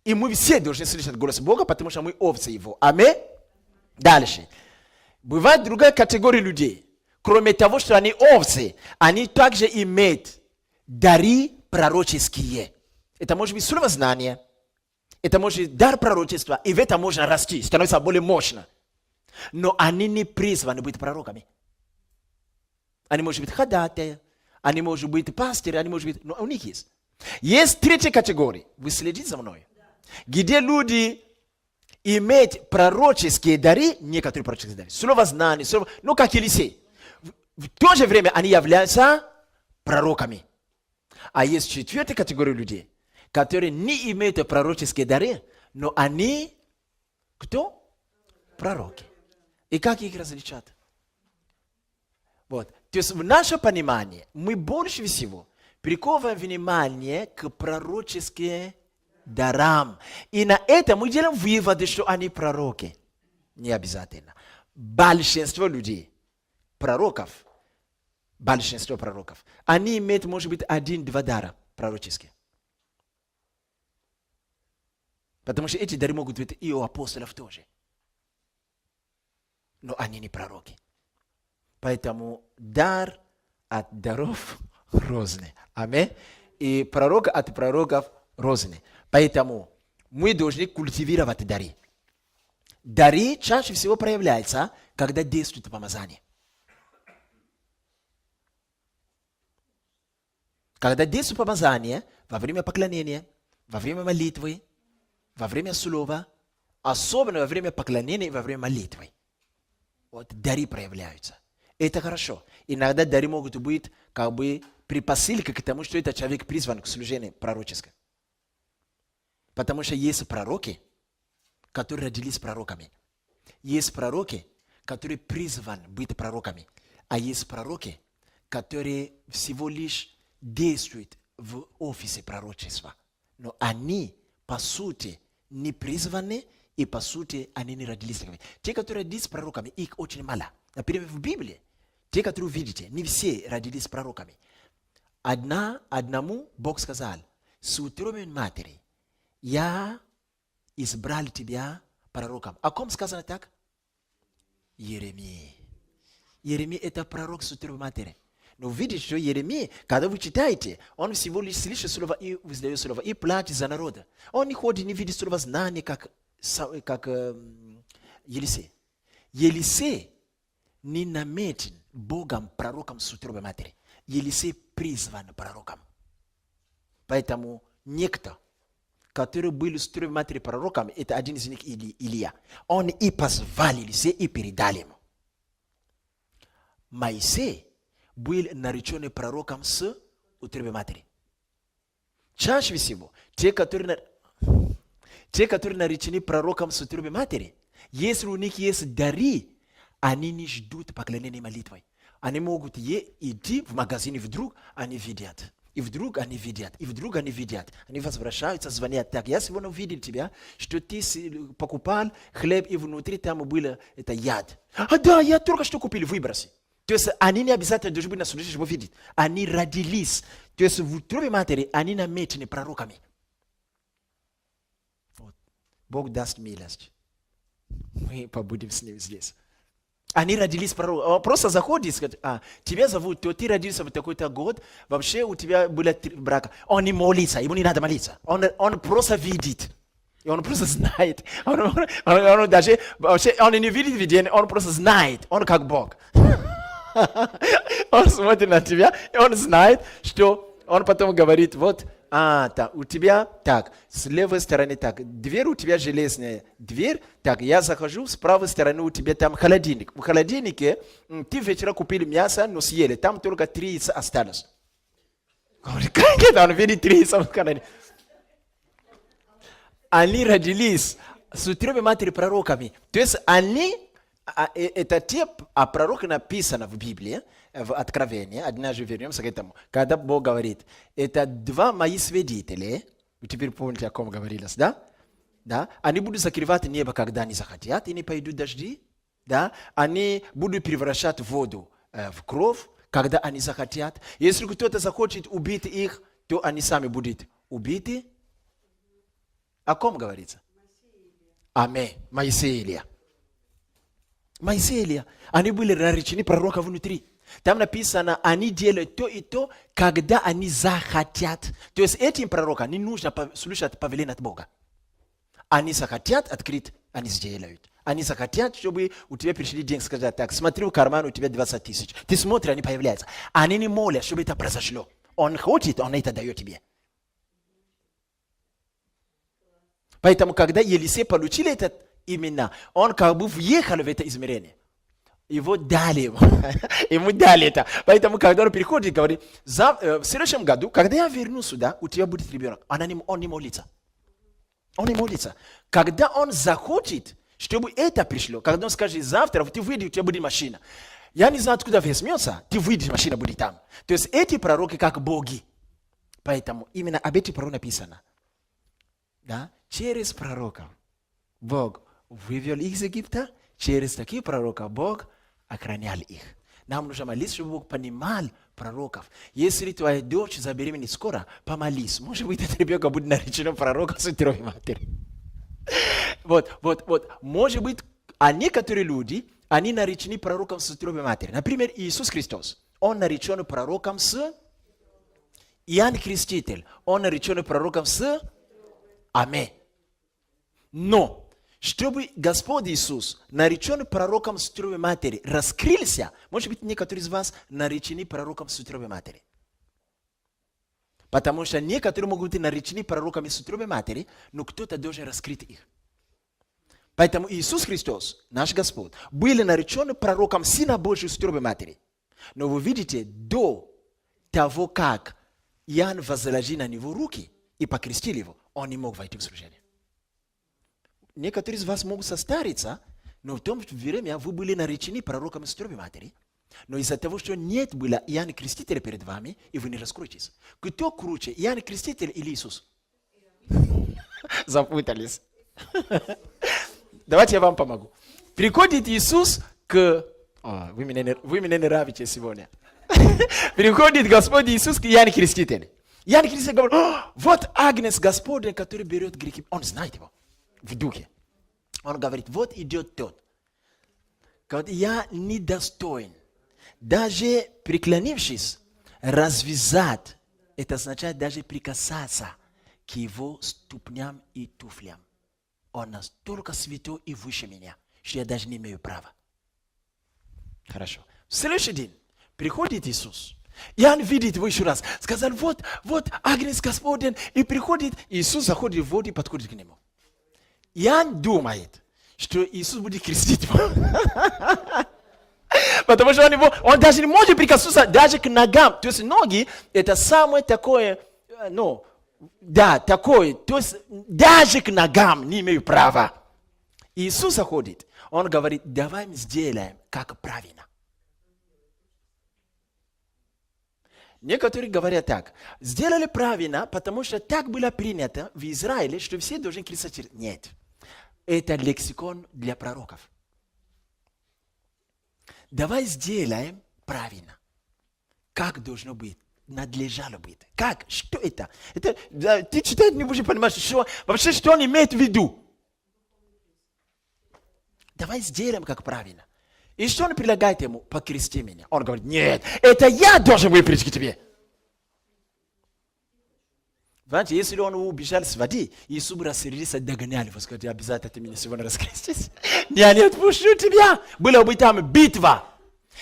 S1: И мы все должны слышать голос Бога, потому что мы овцы Его. Аминь? Дальше. Бывает другая категория людей. Кроме того, что они овцы, они также имеют дары пророческие. Это может быть слово знания. Это может быть дар пророчества. И в этом можно расти, становиться более мощно. Но они не призваны быть пророками. Они могут быть ходатаи, они могут быть пастыры, они могут быть... Но у них есть. Есть третья категория. Вы следите за мной. Где люди имеют пророческие дары, некоторые пророческие дары. Слово знания, слово... Ну, как Елисей. В то же время они являются пророками. А есть четвертая категория людей, которые не имеют пророческие дары, но они кто? Пророки. И как их различать? Вот. То есть в нашем понимании мы больше всего приковываем внимание к пророческим дарам. И на это мы делаем выводы, что они пророки. Не обязательно. Большинство людей, пророков, они имеют, может быть, 1-2 дара пророческие. Потому что эти дары могут быть и у апостолов тоже. Но они не пророки. Поэтому дар от даров разный. Аминь. И пророк от пророков разный. Поэтому мы должны культивировать дары. Дары чаще всего проявляются, когда действует помазание. Когда действует помазание, во время поклонения, во время молитвы, во время слова, особенно во время поклонения и во время молитвы. Вот дары проявляются. Это хорошо. Иногда дары могут быть как бы предпосылкой к тому, что этот человек призван к служению пророческому. Потому что есть пророки, которые родились пророками. Есть пророки, которые призваны быть пророками. А есть пророки, которые всего лишь действуют в офисе пророчества. Но они, по сути, не призваны, и по сути, они не родились такими. Те, которые родились пророками, их очень мало. Например, в Библии, те, которые видите, не все родились пророками. Одному Бог сказал: с утробой матери я избрал тебя пророком. О ком сказано так? Еремия. Еремия это пророк с утробой матери. Но видите, что Еремия, когда вы читаете, он всего лишь слышит слово и выдает слово, и плачет за народа. Он не ходит, не видит слова знания, как Елисей. Елисей не намечен Богом пророком с утробой матери. Елисей призван пророком. Поэтому некто, который был с утробой матери пророком, это один из них Илия. Он и позвал Елисея и передал ему. Моисей был наречен пророком с утробой матери. Чаще всего, те, которые наречены пророком с утробы матери, если у них есть дары, они не ждут поклонения молитвой. Они могут идти в магазин, и вдруг они видят. И вдруг они видят, и вдруг они видят. Они возвращаются, звонят. Так, я сегодня увидел тебя, что ты покупал хлеб, и внутри там было это яд. А да, я только что купил, выброси. То есть они не обязательно должны быть на суде, чтобы видеть. Они родились. То есть в утробе матери они намечены пророками. Вот. Бог даст милость. Мы побудем с ним здесь. Они родились пророками. Просто заходит и скажет, тебя зовут, то ты родился в такой-то год, вообще у тебя было 3 брака. Он не молится, ему не надо молиться. Он просто видит. И он просто знает. Он даже, вообще, он не видит видение, он просто знает. Он как Бог. Он смотрит на тебя, и он знает, что он потом говорит, вот, так, у тебя, так, с левой стороны, так, дверь у тебя железная, дверь, так, я захожу, с правой стороны у тебя там холодильник. В холодильнике ты вечером купили мясо, но съели, там только 3 яйца осталось. Говорит, как это? Он видит 3 яйца в холодильнике. Они родились с утробы матери пророками. То есть они, это те пророки написано в Библии, в Откровении, однажды вернемся к этому, когда Бог говорит, это 2 мои свидетели, вы теперь помните, о ком говорилось, да? Да? Они будут закрывать небо, когда они захотят, и не пойдут дожди, да? Они будут превращать воду в кровь, когда они захотят. Если кто-то захочет убить их, то они сами будут убиты. О ком говорится? Аминь. Моисей и Илия. Моисей и Илия. Они были наречены пророка внутри. Там написано, они делают то и то, когда они захотят. То есть этим пророкам не нужно слушать повеление от Бога. Они захотят открыть, они сделают. Они захотят, чтобы у тебя пришли деньги, сказать, так, смотри, в карман у тебя 20 000. Ты смотришь, они появляются. Они не молят, чтобы это произошло. Он хочет, он это дает тебе. Поэтому, когда Елисей получил это именно, он как бы въехал в это измерение. Его дали ему. Ему дали это. Поэтому, когда он приходит, говорит, в следующем году, когда я вернусь сюда, у тебя будет ребенок. Он не молится. Он не молится. Когда он захочет, чтобы это пришло, когда он скажет, завтра ты выйдешь, у тебя будет машина. Я не знаю, откуда возьмется, ты выйдешь, машина будет там. То есть эти пророки как боги. Поэтому именно об этих пророках написано. Да? Через пророков Бог вывел их из Египта, через таких пророков Бог охранял их. Нам нужно молиться, чтобы Бог понимал пророков. Если твоя дочь забеременеет скоро, помолись. Может быть, этот ребенок будет наречен пророком с утробы матери. Вот. Может быть, а некоторые люди, они наречены пророком с утробы матери. Например, Иисус Христос. Он наречен пророком с Иоанн Креститель. Он наречен пророком с Аминь. Но, чтобы Господь Иисус, нареченный пророком с утробы матери, раскрылся, может быть, некоторые из вас наречены пророком с утробы матери. Потому что некоторые могут быть наречены пророками с утробы матери, но кто-то должен раскрыть их. Поэтому Иисус Христос, наш Господь, был наречен пророком Сына Божьего с утробы матери. Но вы видите, до того, как Иоанн возложил на него руки и покрестил его, он не мог войти в служение. Некоторые из вас могут состариться, но в то время вы были наречены пророком с утробы матери. Но из-за того, что нет было Иоанна Крестителя перед вами, и вы не раскроетесь. Кто круче, Иоанн Креститель или Иисус? Запутались. Давайте я вам помогу. Приходит Иисус к... Вы меня не нравитесь сегодня. Приходит Господь Иисус к Иоанну Крестителю. Иоанн Креститель говорит, вот агнец Господень, который берет грехи. Он знает его в духе. Он говорит, вот идет тот. Говорит, я недостоин. Даже преклонившись, развязать, это означает даже прикасаться к его ступням и туфлям. Он настолько святой и выше меня, что я даже не имею права. Хорошо. В следующий день приходит Иисус. Иоанн видит его еще раз. Сказал, вот агнец Господень. И приходит, Иисус заходит в воду и подходит к нему. Иоанн думает, что Иисус будет крестить его. Потому что он даже не может прикоснуться даже к ногам. То есть ноги, это самое такое, Да, такой. То есть даже к ногам не имею права. Иисус заходит. Он говорит, давай мы сделаем, как правильно. Некоторые говорят так. Сделали правильно, потому что так было принято в Израиле, что все должны креститься. Нет. Это лексикон для пророков. Давай сделаем правильно. Как должно быть? Надлежало быть. Как? Что это? Да, ты читаешь, не будешь понимать, вообще, что он имеет в виду. Давай сделаем как правильно. И что он предлагает ему? Покрести меня. Он говорит, нет, это я должен выпречь к тебе. Знаете, если он убежал с воды, Иисус бы рассердился, догоняли его, сказали, обязательно ты меня сегодня раскрестись. Я не отпущу тебя. Была бы там битва.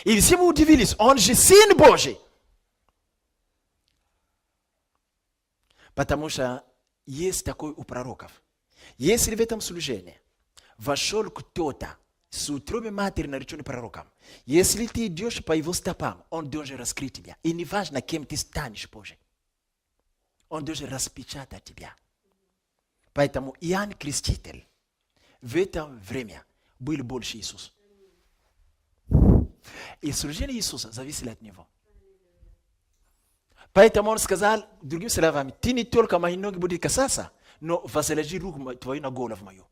S1: И все бы удивились, он же Сын Божий. Потому что есть такой у пророков. Если в этом служении вошел кто-то с утробы матери, нареченный пророком, если ты идешь по его стопам, он должен раскрыть тебя. И не важно, кем ты станешь позже. Он должен распечатать тебя. Поэтому Иоанн Креститель в это время был больше Иисус. И служение Иисуса зависело от него. Поэтому он сказал, другими словами, ты не только мои ноги будешь касаться, но возложи руку твою на голову мою.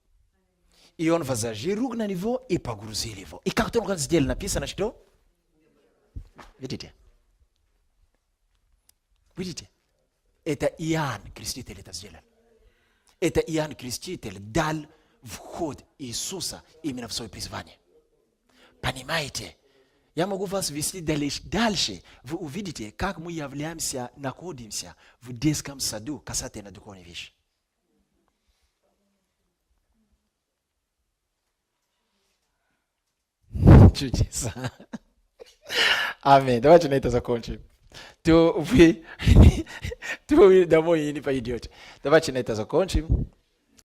S1: И он возложил руку на него и погрузил его. И как он сделал, написано, что? Видите? Видите? Это Иоанн Креститель это сделал. Это Иоанн Креститель дал вход Иисуса именно в свое призвание. Понимаете? Я могу вас вести дальше. Вы увидите, как мы являемся, находимся в детском саду касательно духовной вещи. Чудеса. Аминь. Давайте на это закончим. То вы домой и не пойдете. Давайте на это закончим.